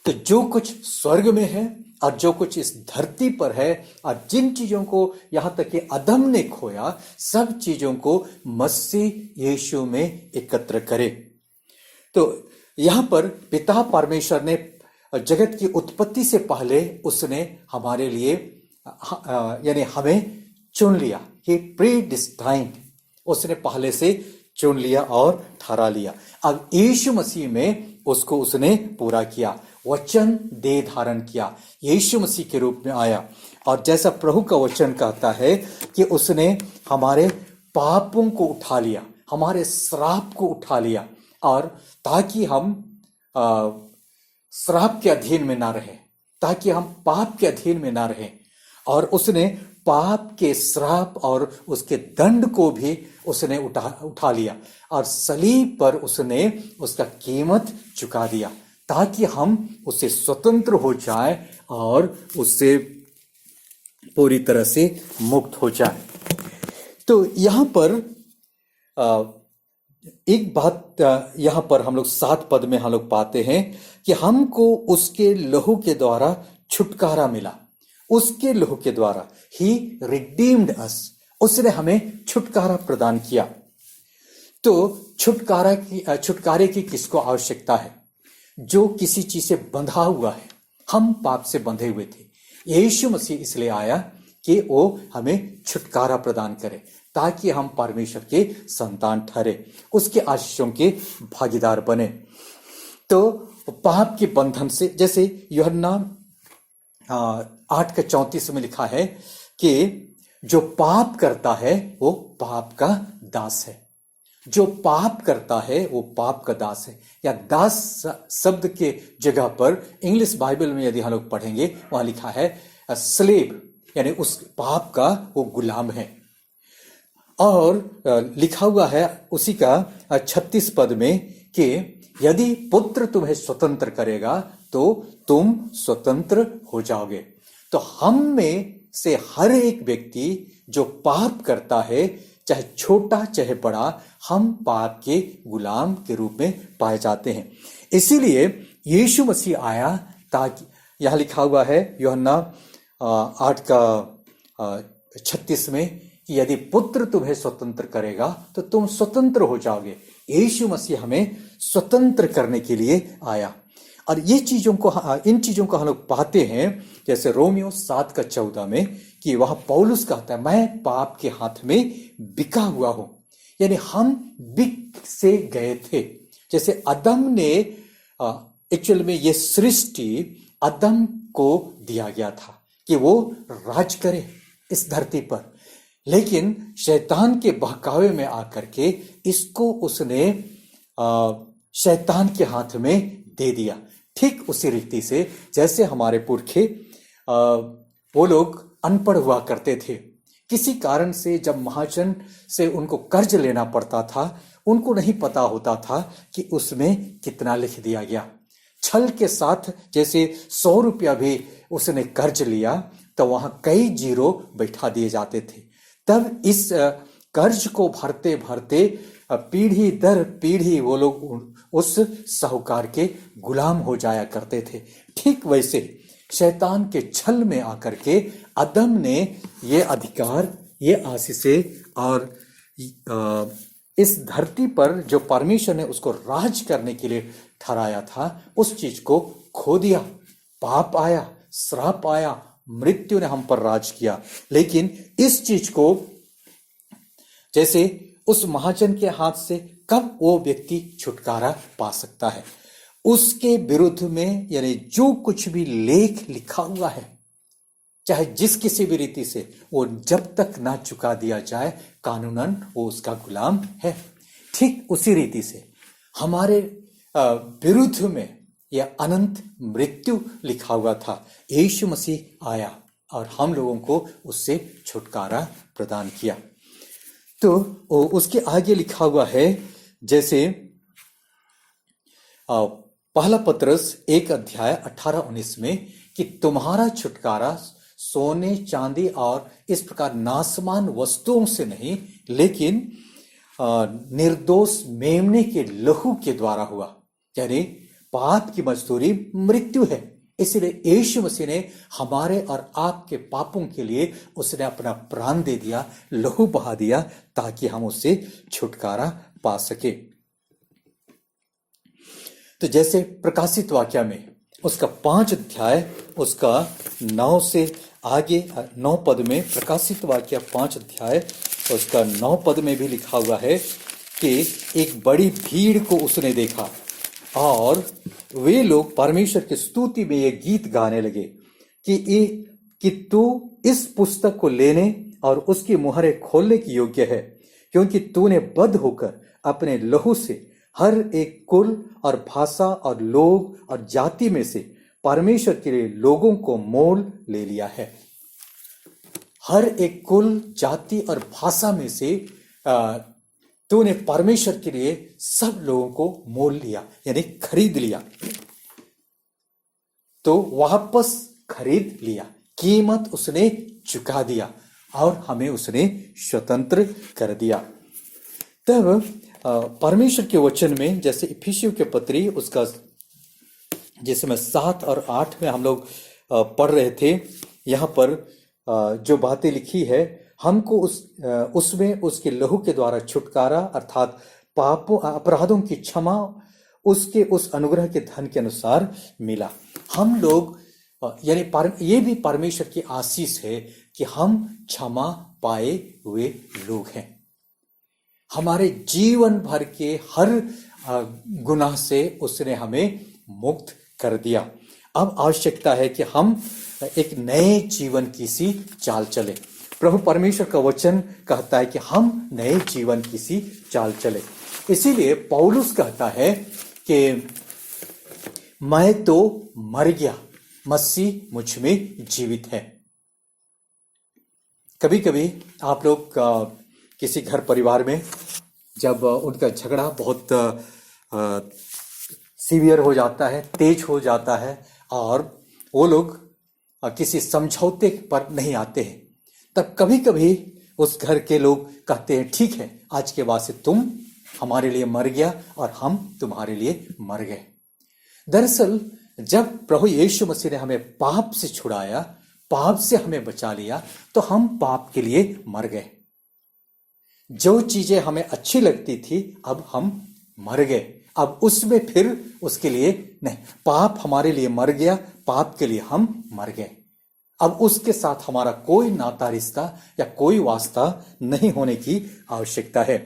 तो जो कुछ स्वर्ग में है और जो कुछ इस धरती पर है और जिन चीजों को यहां तक कि अदम ने खोया, सब चीजों को मसीह यीशु में एकत्र करे। तो यहां पर पिता परमेश्वर ने जगत की उत्पत्ति से पहले उसने हमारे लिए यानी हमें चुन लिया, ही प्रीडिस्टाइन्ड, उसने पहले से चुन लिया और ठहरा लिया। अब यीशु मसीह में उसको उसने पूरा किया, वचन देह धारण किया, यीशु मसीह के रूप में आया, और जैसा प्रभु का वचन कहता है कि उसने हमारे पापों को उठा लिया, हमारे श्राप को उठा लिया, और ताकि हम श्राप के अधीन में ना रहे, ताकि हम पाप के अधीन में ना रहे, और उसने पाप के श्राप और उसके दंड को भी उसने उठा लिया, और सलीब पर उसने उसका कीमत चुका दिया, ताकि हम उससे स्वतंत्र हो जाए और उससे पूरी तरह से मुक्त हो जाए। तो यहां पर एक बात यहां पर हम लोग 7 पद में हम लोग पाते हैं कि हमको उसके लहू के द्वारा छुटकारा मिला। उसके लहू के द्वारा ही रिडीम्ड अस, उसने हमें छुटकारा प्रदान किया। तो छुटकारे की किसको आवश्यकता है? जो किसी चीज से बंधा हुआ है। हम पाप से बंधे हुए थे, यीशु मसीह इसलिए आया कि वो हमें छुटकारा प्रदान करे ताकि हम परमेश्वर के संतान ठहरे, उसके आशीषों के भागीदार बने। तो पाप के बंधन से, जैसे यूहन्ना 8:34 में लिखा है कि जो पाप करता है वो पाप का दास है। जो पाप करता है वो पाप का दास है। या दास शब्द के जगह पर इंग्लिश बाइबल में यदि हम लोग पढ़ेंगे वहां लिखा है स्लेव, यानी उस पाप का वो गुलाम है। और लिखा हुआ है उसी का 36 पद में कि यदि पुत्र तुम्हें स्वतंत्र करेगा तो तुम स्वतंत्र हो जाओगे। तो हम में से हर एक व्यक्ति जो पाप करता है, चाहे छोटा चाहे बड़ा, हम पाप के गुलाम के रूप में पाए जाते हैं। इसीलिए यीशु मसीह आया ताकि, यहां लिखा हुआ है यूहन्ना 8:36 में कि यदि पुत्र तुम्हें स्वतंत्र करेगा तो तुम स्वतंत्र हो जाओगे। यीशु मसीह हमें स्वतंत्र करने के लिए आया। और इन चीजों को हम लोग पाते हैं जैसे रोमियो 7:14 में कि वहां पौलुस कहता है मैं पाप के हाथ में बिका हुआ हूं। यानी हम बिक से गए थे। जैसे अदम ने एक्चुअल में ये सृष्टि अदम को दिया गया था कि वो राज करे इस धरती पर, लेकिन शैतान के बहकावे में आकर के इसको उसने शैतान के हाथ में दे दिया। ठीक उसी रीति से जैसे हमारे पुरखे वो लोग अनपढ़ हुआ करते थे, किसी कारण से जब महाजन से उनको कर्ज लेना पड़ता था, उनको नहीं पता होता था कि उसमें कितना लिख दिया गया। छल के साथ जैसे 100 रुपया भी उसने कर्ज लिया तो वहां कई जीरो बैठा दिए जाते थे। तब इस कर्ज को भरते भरते पीढ़ी दर पीढ़ी वो लोग उस साहूकार के गुलाम हो जाया करते थे। ठीक वैसे शैतान के छल में आकर के अदम ने ये अधिकार, ये आशीषें और इस धरती पर जो परमेश्वर ने उसको राज करने के लिए ठहराया था, उस चीज को खो दिया। पाप आया, श्राप आया, मृत्यु ने हम पर राज किया। लेकिन इस चीज को जैसे उस महाजन के हाथ से कब वो व्यक्ति छुटकारा पा सकता है? उसके विरुद्ध में, यानी जो कुछ भी लेख लिखा हुआ है, चाहे जिस किसी भी रीति से, वो जब तक ना चुका दिया जाए कानूनन वो उसका गुलाम है। ठीक उसी रीति से हमारे विरुद्ध में यह अनंत मृत्यु लिखा हुआ था। यीशु मसीह आया और हम लोगों को उससे छुटकारा प्रदान किया। तो उसके आगे लिखा हुआ है जैसे पहला पत्रस 1:18-19 में कि तुम्हारा छुटकारा सोने चांदी और इस प्रकार नासमान वस्तुओं से नहीं, लेकिन निर्दोष मेमने के लहू के द्वारा हुआ। यानी पाप की मजदूरी मृत्यु है, इसलिए यीशु मसीह ने हमारे और आपके पापों के लिए उसने अपना प्राण दे दिया, लहू बहा दिया, ताकि हम उससे छुटकारा पा सके। तो जैसे प्रकाशित वाक्य में उसका 5 अध्याय उसका 9 से आगे 9 पद में, प्रकाशित वाक्य 5 अध्याय उसका 9 पद में भी लिखा हुआ है कि एक बड़ी भीड़ को उसने देखा और वे लोग परमेश्वर की स्तुति में ये गीत गाने लगे कि तू इस पुस्तक को लेने और उसकी मुहरें खोलने की योग्य है, क्योंकि तूने बद्ध होकर अपने लहू से हर एक कुल और भाषा और लोग और जाति में से परमेश्वर के लिए लोगों को मोल ले लिया है। हर एक कुल, जाति और भाषा में से तूने परमेश्वर के लिए सब लोगों को मोल लिया, यानी खरीद लिया। तो वापस खरीद लिया, कीमत उसने चुका दिया और हमें उसने स्वतंत्र कर दिया। तब परमेश्वर के वचन में, जैसे इफिसियों के पत्री उसका जिसमें 7 और 8 में हम लोग पढ़ रहे थे, यहाँ पर जो बातें लिखी है, हमको उसमें उसके लहू के द्वारा छुटकारा अर्थात पापों अपराधों की क्षमा उसके उस अनुग्रह के धन के अनुसार मिला। हम लोग यानी ये भी परमेश्वर की आशीष है कि हम क्षमा पाए हुए लोग हैं। हमारे जीवन भर के हर गुनाह से उसने हमें मुक्त कर दिया। अब आवश्यकता है कि हम एक नए जीवन की सी चाल चले। प्रभु परमेश्वर का वचन कहता है कि हम नए जीवन की सी चाल चले। इसीलिए पौलुस कहता है कि मैं तो मर गया, मसीह मुझ में जीवित है। कभी कभी आप लोग किसी घर परिवार में जब उनका झगड़ा बहुत सीवियर हो जाता है, तेज हो जाता है और वो लोग किसी समझौते पर नहीं आते हैं, तब कभी कभी उस घर के लोग कहते हैं ठीक है, आज के बाद से तुम हमारे लिए मर गया और हम तुम्हारे लिए मर गए। दरअसल जब प्रभु यीशु मसीह ने हमें पाप से छुड़ाया, पाप से हमें बचा लिया, तो हम पाप के लिए मर गए। जो चीजें हमें अच्छी लगती थी अब हम मर गए। अब उसमें फिर उसके लिए नहीं, पाप हमारे लिए मर गया, पाप के लिए हम मर गए। अब उसके साथ हमारा कोई नाता रिश्ता या कोई वास्ता नहीं होने की आवश्यकता है।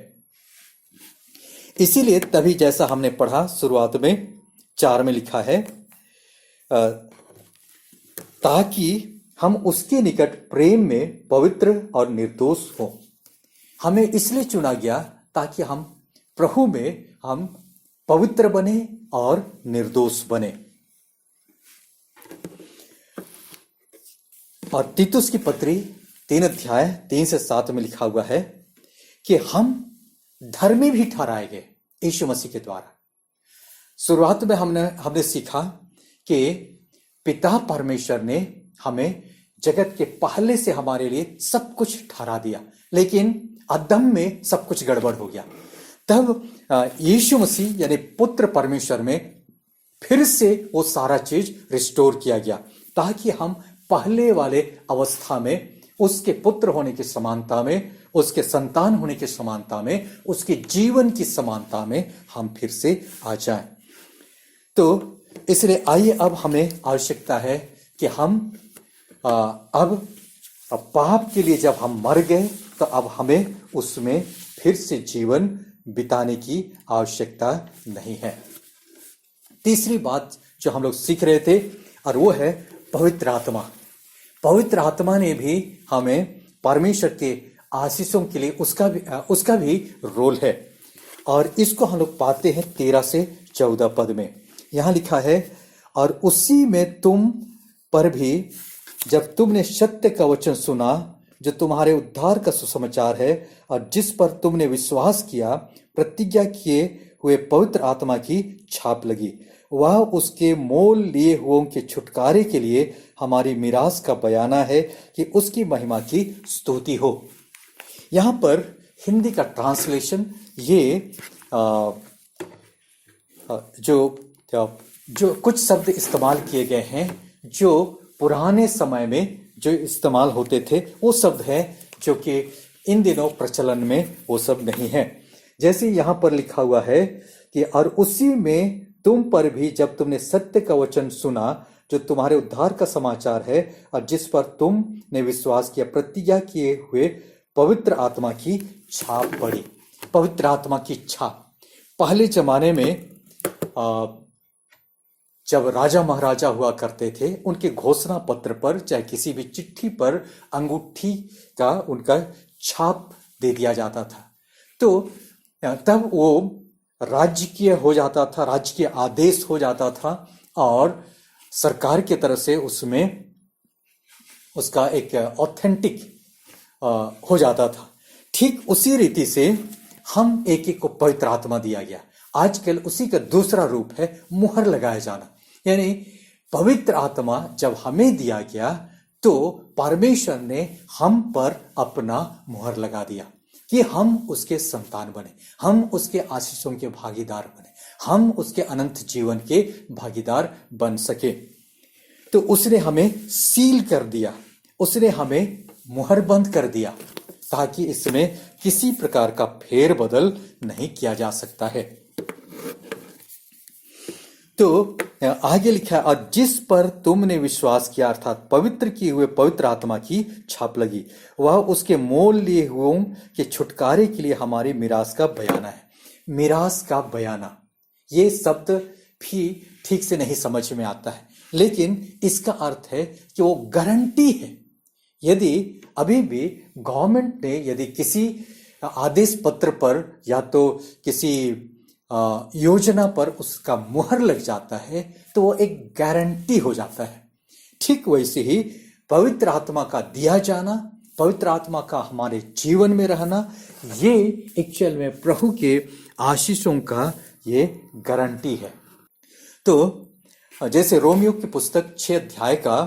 इसीलिए तभी जैसा हमने पढ़ा शुरुआत में 4 में लिखा है, ताकि हम उसके निकट प्रेम में पवित्र और निर्दोष हों। हमें इसलिए चुना गया ताकि हम प्रभु में हम पवित्र बने और निर्दोष बने। और तीतुस की पत्री 3 अध्याय 3 से 7 में लिखा हुआ है कि हम धर्मी भी ठहराए गए यीशु मसीह के द्वारा। शुरुआत में हमने सीखा कि पिता परमेश्वर ने हमें जगत के पहले से हमारे लिए सब कुछ ठहरा दिया, लेकिन आदम में सब कुछ गड़बड़ हो गया। तब यीशु मसीह यानी पुत्र परमेश्वर में फिर से वो सारा चीज रिस्टोर किया गया, ताकि हम पहले वाले अवस्था में उसके पुत्र होने की समानता में, उसके संतान होने की समानता में, उसके जीवन की समानता में हम फिर से आ जाएं। तो इसलिए आइए, अब हमें आवश्यकता है कि हम अब पाप के लिए जब हम मर गए तो अब हमें उसमें फिर से जीवन बिताने की आवश्यकता नहीं है। तीसरी बात जो हम लोग सीख रहे थे और वो है पवित्र आत्मा। पवित्र आत्मा ने भी हमें परमेश्वर के आशीषों के लिए उसका भी रोल है, और इसको हम लोग पाते हैं 13 से 14 पद में। यहां लिखा है, और उसी में तुम पर भी जब तुमने सत्य का वचन सुना जो तुम्हारे उद्धार का सुसमाचार है, और जिस पर तुमने विश्वास किया, प्रतिज्ञा किए हुए पवित्र आत्मा की छाप लगी। वह उसके मोल लिए हुओं के छुटकारे के लिए हमारी मिरास का बयाना है कि उसकी महिमा की स्तुति हो। यहां पर हिंदी का ट्रांसलेशन ये जो कुछ शब्द इस्तेमाल किए गए हैं जो पुराने समय में जो इस्तेमाल होते थे वो शब्द है जो कि इन दिनों प्रचलन में वो सब नहीं है। जैसे यहां पर लिखा हुआ है कि और उसी में तुम पर भी जब तुमने सत्य का वचन सुना जो तुम्हारे उद्धार का समाचार है, और जिस पर तुमने विश्वास किया, प्रतिज्ञा किए हुए पवित्र आत्मा की छाप पड़ी। पवित्र आत्मा की छाप पहले जमाने में जब राजा महाराजा हुआ करते थे, उनके घोषणा पत्र पर चाहे किसी भी चिट्ठी पर अंगूठी का उनका छाप दे दिया जाता था। तो तब वो राजकीय हो जाता था, राजकीय आदेश हो जाता था, और सरकार की तरफ से उसमें उसका एक ऑथेंटिक हो जाता था। ठीक उसी रीति से हम एक को पवित्र आत्मा दिया गया। आजकल उसी का दूसरा रूप है मुहर लगाया जाना। यानी पवित्र आत्मा जब हमें दिया गया तो परमेश्वर ने हम पर अपना मुहर लगा दिया। कि हम उसके संतान बने, हम उसके आशीषों के भागीदार बने, हम उसके अनंत जीवन के भागीदार बन सके। तो उसने हमें सील कर दिया, उसने हमें मुहरबंद कर दिया, ताकि इसमें किसी प्रकार का फेरबदल नहीं किया जा सकता है। तो आगे लिखा है, और जिस पर तुमने विश्वास किया अर्थात पवित्र किए हुए पवित्र आत्मा की छाप लगी, वह उसके मोल लिए हुओं के छुटकारे के लिए हमारी मिरास का बयाना है। मिरास का बयाना, ये शब्द भी ठीक से नहीं समझ में आता है, लेकिन इसका अर्थ है कि वो गारंटी है। यदि अभी भी गवर्नमेंट ने यदि किसी आदेश पत्र पर या तो किसी योजना पर उसका मुहर लग जाता है तो वो एक गारंटी हो जाता है। ठीक वैसे ही पवित्र आत्मा का दिया जाना, पवित्र आत्मा का हमारे जीवन में रहना, ये एक्चुअल में प्रभु के आशीषों का ये गारंटी है। तो जैसे रोमियो की पुस्तक 6 अध्याय का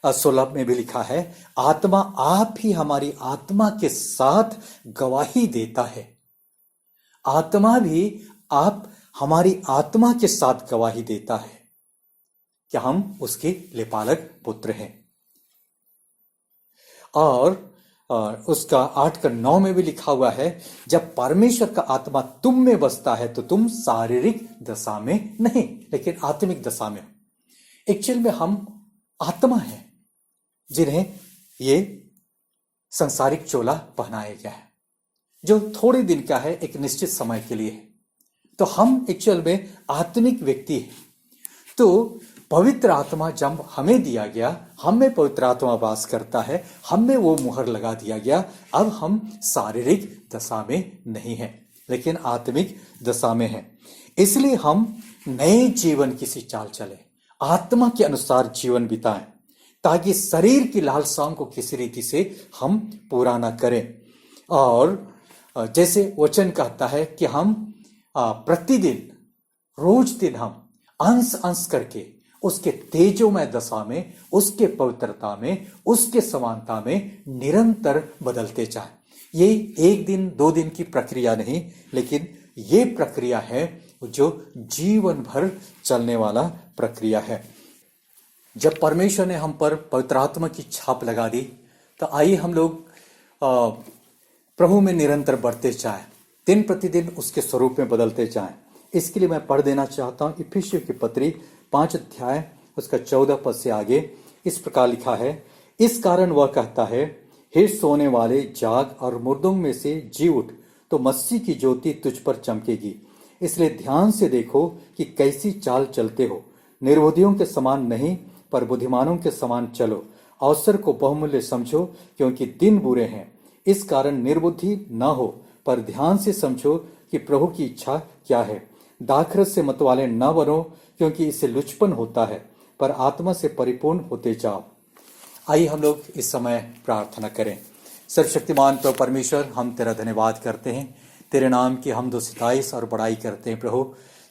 16 में भी लिखा है, आत्मा आप ही हमारी आत्मा के साथ गवाही देता है। आत्मा भी आप हमारी आत्मा के साथ गवाही देता है कि हम उसके लेपालक पुत्र हैं। और उसका 8:9 में भी लिखा हुआ है, जब परमेश्वर का आत्मा तुम में बसता है तो तुम शारीरिक दशा में नहीं लेकिन आत्मिक दशा में। एक्चुअल में हम आत्मा हैं जिन्हें ये संसारिक चोला पहनाया गया है, जो थोड़े दिन का है, एक निश्चित समय के लिए है। तो हम एक्चुअल में आत्मिक व्यक्ति हैं। तो पवित्र आत्मा जब हमें दिया गया, हम में पवित्र आत्मा वास करता है, हम में वो मुहर लगा दिया गया। अब हम शारीरिक दशा में नहीं हैं लेकिन आत्मिक दशा में हैं। इसलिए हम नए जीवन की सी चाल चले, आत्मा के अनुसार जीवन बिताएं, ताकि शरीर की लालसाओं को किसी रीति से हम पूरा ना करें। और जैसे वचन कहता है कि हम प्रतिदिन रोज दिन हम अंश अंश करके उसके तेजोमय दशा में, उसके पवित्रता में, उसके समानता में निरंतर बदलते जाएं। ये 1 दिन 2 दिन की प्रक्रिया नहीं, लेकिन ये प्रक्रिया है जो जीवन भर चलने वाला प्रक्रिया है। जब परमेश्वर ने हम पर पवित्र आत्मा की छाप लगा दी, तो आइए हम लोग प्रभु में निरंतर बढ़ते जाएं, दिन प्रतिदिन उसके स्वरूप में बदलते जाएं। इसके लिए मैं पढ़ देना चाहता हूं इफिसियों की पत्री 5 अध्याय उसका 14 पद से आगे। इस प्रकार लिखा है, इस कारण वह कहता है, हे सोने वाले जाग और मुर्दों में से जी उठ, तो मसीह की ज्योति तुझ पर चमकेगी। इसलिए ध्यान से देखो कि कैसी चाल चलते हो, निर्बुद्धियों के समान नहीं पर बुद्धिमानों के समान चलो। अवसर को बहुमूल्य समझो क्योंकि दिन बुरे हैं। इस कारण निर्बुद्धि न हो पर ध्यान से समझो कि प्रभु की इच्छा क्या है। दाखरस से मतवाले न बनो क्योंकि इससे लुचपन होता है, पर आत्मा से परिपूर्ण होते जाओ। आइए हम लोग इस समय प्रार्थना करें। सर्वशक्तिमान प्रभु परमेश्वर, हम तेरा धन्यवाद करते हैं, तेरे नाम की हमदो सिताइश और बड़ाई करते हैं प्रभु,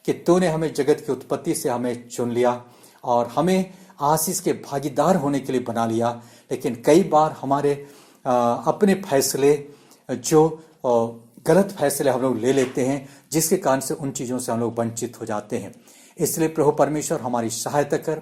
कि तूने हमें जगत की उत्पत्ति से हमें चुन लिया और हमें आशीष के भागीदार होने के लिए बना लिया। लेकिन कई बार हमारे अपने फैसले, जो गलत फैसले हम लोग ले लेते हैं, जिसके कारण से उन चीज़ों से हम लोग वंचित हो जाते हैं। इसलिए प्रभु परमेश्वर हमारी सहायता कर,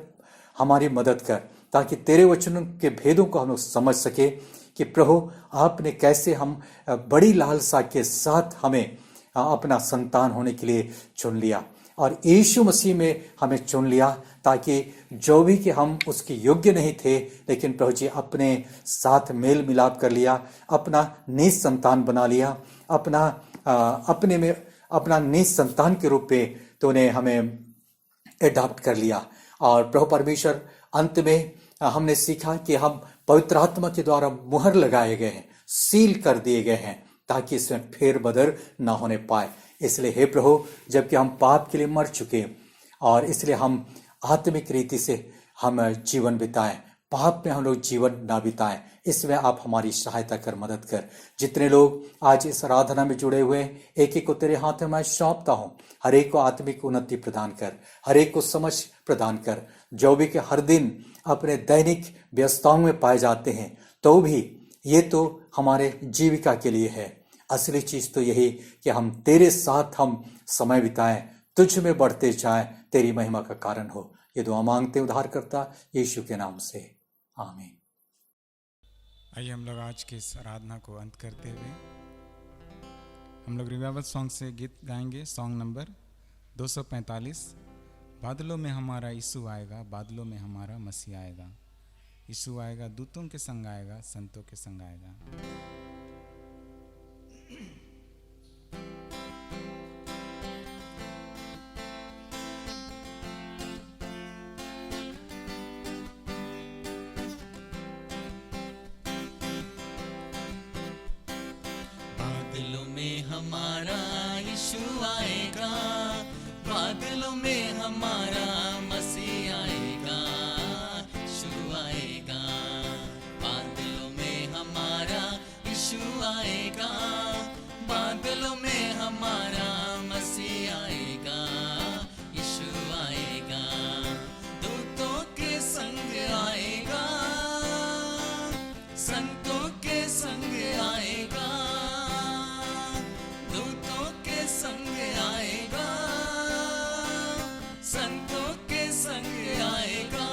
हमारी मदद कर, ताकि तेरे वचनों के भेदों को हम लोग समझ सके कि प्रभु आपने कैसे हम बड़ी लालसा के साथ हमें अपना संतान होने के लिए चुन लिया और यीशु मसीह में हमें चुन लिया, ताकि जो भी कि हम उसके योग्य नहीं थे, लेकिन प्रभु जी अपने साथ मेल मिलाप कर लिया, अपना निज संतान बना लिया, अपने में अपना निज संतान के रूप में तूने हमें एडॉप्ट कर लिया। और प्रभु परमेश्वर, अंत में हमने सीखा कि हम पवित्र आत्मा के द्वारा मुहर लगाए गए हैं, सील कर दिए गए हैं, ताकि इसमें फेरबदल ना होने पाए। इसलिए हे प्रभु, जबकि हम पाप के लिए मर चुके और इसलिए हम आत्मिक रीति से हम जीवन बिताएं, पाप में हम लोग जीवन ना बिताएं, इसमें आप हमारी सहायता कर, मदद कर। जितने लोग आज इस आराधना में जुड़े हुए, एक एक को तेरे हाथ में मैं सौंपता हूँ। हर एक को आत्मिक उन्नति प्रदान कर, हर एक को समझ प्रदान कर। जो भी कि हर दिन अपने दैनिक व्यस्तताओं में पाए जाते हैं, तो भी ये तो हमारे जीविका के लिए है। असली चीज तो यही कि हम तेरे साथ हम समय बिताएं, तुझ में बढ़ते जाएं, तेरी महिमा का कारण हो। ये दुआ मांगते उद्धारकर्ता यीशु के नाम से, आमीन। आइए हम लोग आज की इस आराधना को अंत करते हुए हम लोग रिवाइवल सॉन्ग से गीत गाएंगे। सॉन्ग नंबर 245, बादलों में हमारा यीशु आएगा, बादलों में हमारा मसीह आएगा। यीशु आएगा, दूतों के संग आएगा, संतों के संग आएगा। बादलों में हमारा यीशु आएगा, बादलों में हमारा मसीह आएगा, यीशु आएगा। बादलों में हमारा यीशु आएगा, बादलों में हमारा मसीह आएगा, यीशु आएगा। दूतों के संग आएगा, संतों के संग आएगा, दूतों के संग आएगा, संतों के संग आएगा।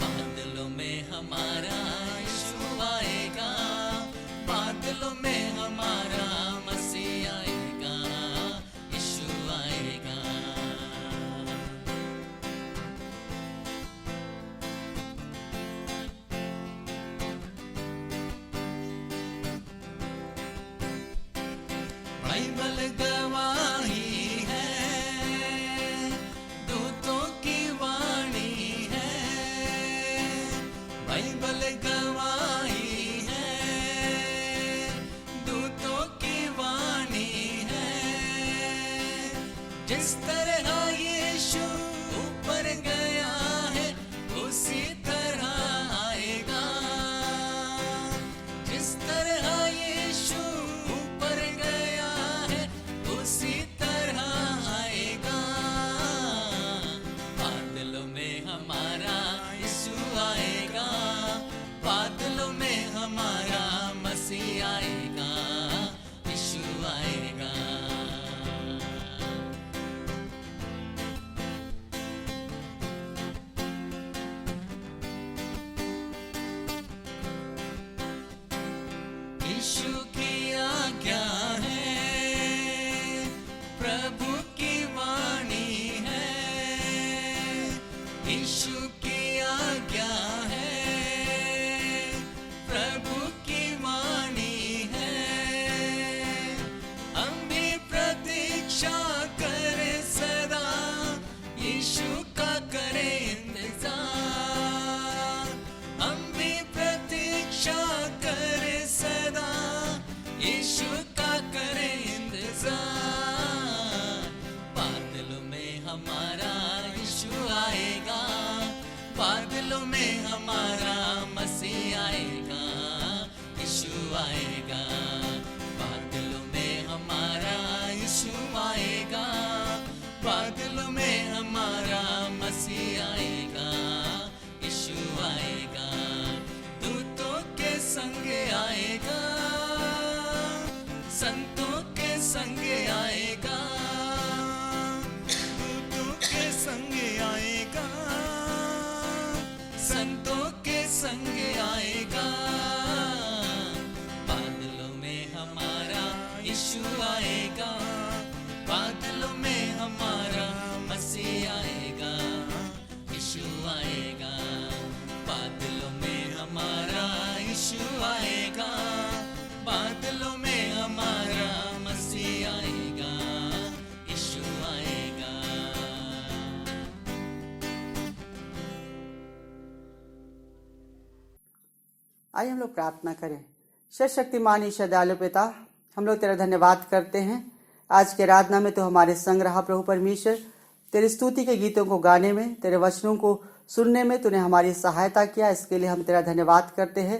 बादलों में हमारा यीशु आएगा, बादलों में हमारा मसीह आएगा, यीशु आएगा। बाइबल गवाही है, दूतों की वाणी है। बाइबल गवाही है, दूतों की वाणी है। जिस तरह यीशु ऊपर गया है, उसी तरह आएगा। जिस तरह यीशु ऊपर गया है, उसी तरह आएगा। बादलों में हमारा यीशु आएगा, बादलों में हमारा मसीह आएगा, यीशु आएगा। यीशु की आज्ञा है, प्रभु की वाणी है। यीशु की आज्ञा है, प्रभु की वाणी है। हम भी प्रतीक्षा करें सदा, यीशु का करें इंतजार। हम भी प्रतीक्षा करें सदा, यीशु का करें इंतजार। बादलों में हमारा यीशु आएगा, बादलों में हमारा मसीह आएगा, यीशु आएगा। बादलों में हमारा यीशु आएगा, बादलों में हमारा मसीह आएगा, यीशु आएगा। दूतों के संग आएगा, संतों के संग आएगा, दूतों के संग आएगा, संतों के संग आएगा। बादलों में हमारा यीशु आएगा, बादलों में हमारा मसीह आएगा, यीशु आएगा। बादलों में हमारा यीशु आएगा, बादलों में हमारा मसीह आएगा, यीशु आएगा। आइए हम लोग प्रार्थना करें। सर्वशक्तिमान ईश्वर दयालु पिता, हम लोग तेरा धन्यवाद करते हैं। आज के आराधना में तो हमारे संग रहा प्रभु परमेश्वर। तेरी स्तुति के गीतों को गाने में, तेरे वचनों को सुनने में तूने हमारी सहायता किया, इसके लिए हम तेरा धन्यवाद करते हैं।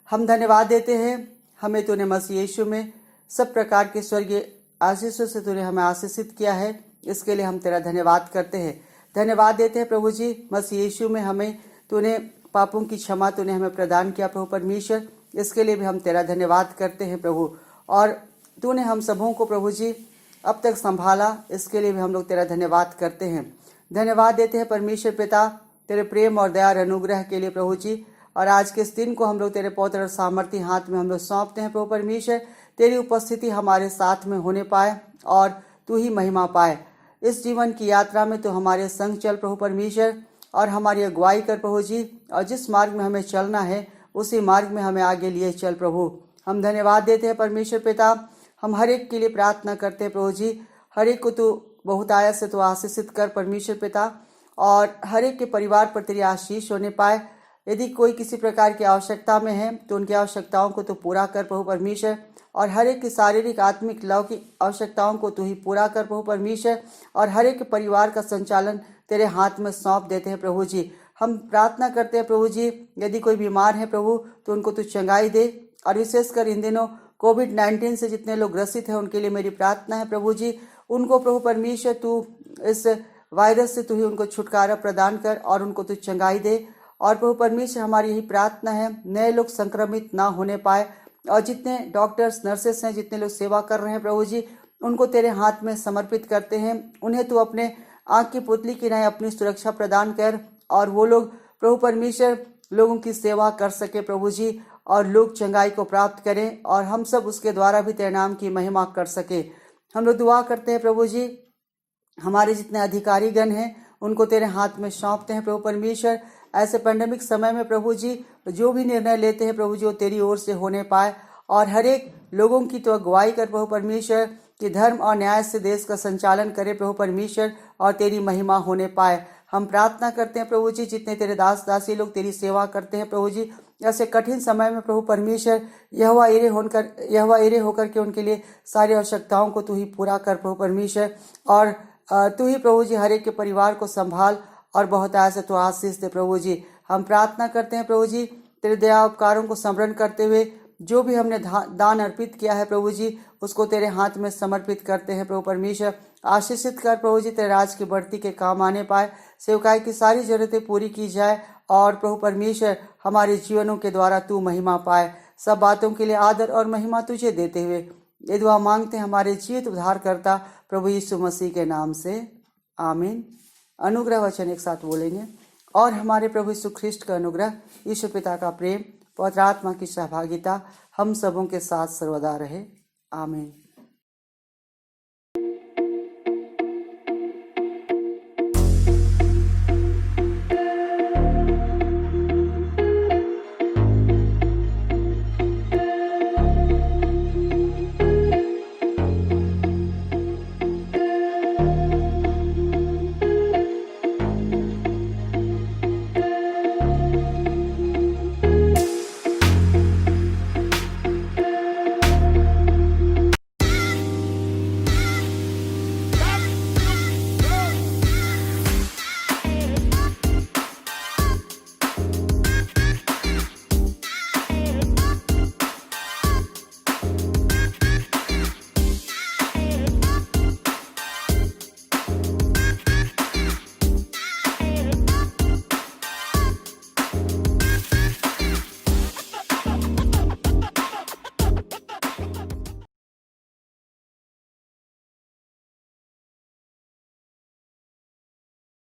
हम धन्यवाद देते हैं, हमें तूने मसीह यीशु में सब प्रकार के स्वर्गीय आशीषों से तूने हमें आशीषित किया है, इसके लिए हम तेरा धन्यवाद करते हैं। धन्यवाद देते हैं प्रभु जी, मसीह यीशु में हमें तूने पापों की क्षमा तूने हमें प्रदान किया प्रभु परमेश्वर, इसके लिए भी हम तेरा धन्यवाद करते हैं प्रभु। और तूने हम सबों को प्रभु जी अब तक संभाला, इसके लिए भी हम लोग तेरा धन्यवाद करते हैं। धन्यवाद देते हैं परमेश्वर पिता तेरे प्रेम और दया और अनुग्रह के लिए प्रभु जी। और आज के इस दिन को हम लोग तेरे पवित्र और सामर्थी हाथ में हम लोग सौंपते हैं प्रभु परमेश्वर। तेरी उपस्थिति हमारे साथ में होने पाए और तू ही महिमा पाए। इस जीवन की यात्रा में तो हमारे संग चल प्रभु परमेश्वर और हमारी अगुवाई कर प्रभु जी। और जिस मार्ग में हमें चलना है उसी मार्ग में हमें आगे लिए चल प्रभु। हम धन्यवाद देते हैं परमेश्वर पिता। हम हर एक के लिए प्रार्थना करते हैं प्रभु जी। हर एक को तू बहुत आया से तो आशीषित कर परमेश्वर पिता, और हर एक के परिवार पर तेरी आशीष होने पाए। यदि कोई किसी प्रकार की आवश्यकता में है तो उनकी आवश्यकताओं को तो पूरा कर प्रभु परमेश्वर। और हर एक की शारीरिक आत्मिक लौकिक आवश्यकताओं को तू ही पूरा कर प्रभु परमेश्वर। और हर एक के परिवार का संचालन तेरे हाथ में सौंप देते हैं प्रभु जी। हम प्रार्थना करते हैं प्रभु जी, यदि कोई बीमार है प्रभु तो उनको तू चंगाई दे। और विशेषकर इन दिनों कोविड-19 से जितने लोग ग्रसित हैं उनके लिए मेरी प्रार्थना है प्रभु जी। उनको प्रभु परमेश्वर तू इस वायरस से तू ही उनको छुटकारा प्रदान कर और उनको तू चंगाई दे। और प्रभु परमेश्वर हमारी यही प्रार्थना है, नए लोग संक्रमित ना होने पाए। और जितने डॉक्टर्स नर्सेस हैं, जितने लोग सेवा कर रहे हैं प्रभु जी, उनको तेरे हाथ में समर्पित करते हैं। उन्हें तू अपने आँख की पुतली की नए अपनी सुरक्षा प्रदान कर और वो लोग प्रभु परमेश्वर लोगों की सेवा कर सके प्रभु जी, और लोग चंगाई को प्राप्त करें और हम सब उसके द्वारा भी तेरे नाम की महिमा कर सके। हम लोग दुआ करते हैं प्रभु जी, हमारे जितने अधिकारी गण हैं उनको तेरे हाथ में सौंपते हैं प्रभु परमेश्वर। ऐसे पैंडेमिक समय में प्रभु जी जो भी निर्णय लेते हैं प्रभु जी वो तेरी ओर से होने पाए। और हर एक लोगों की तो अगुवाई कर प्रभु परमेश्वर कि धर्म और न्याय से देश का संचालन करे प्रभु परमेश्वर और तेरी महिमा होने पाए। हम प्रार्थना करते हैं प्रभु जी, जितने तेरे दास दासी लोग तेरी सेवा करते हैं प्रभु जी, ऐसे कठिन समय में प्रभु परमेश्वर यहोवा इरे होकर के उनके लिए सारी आवश्यकताओं को तू ही पूरा कर प्रभु परमेश्वर। और तू ही प्रभु जी हर एक के परिवार को संभाल और बहुत ऐसे तो आशीष दे प्रभु जी। हम प्रार्थना करते हैं प्रभु जी, तेरे दया उपकारों को स्मरण करते हुए जो भी हमने दान अर्पित किया है प्रभु जी उसको तेरे हाथ में समर्पित करते हैं प्रभु परमेश्वर। आशीषित कर प्रभु जी, तेरे राज की बढ़ती के काम आने पाए, सेवकाई की सारी जरूरतें पूरी की जाए और प्रभु परमेश्वर हमारे जीवनों के द्वारा तू महिमा पाए। सब बातों के लिए आदर और महिमा तुझे देते हुए ये दुआ मांगते हैं हमारे जीवित उद्धारकर्ता प्रभु यीशु मसीह के नाम से, आमीन। अनुग्रह वचन एक साथ बोलेंगे। और हमारे प्रभु यीशु ख्रिस्ट का अनुग्रह, यीशु पिता का प्रेम, पवित्र आत्मा की सहभागिता हम सबों के साथ सर्वदा रहे, आमीन।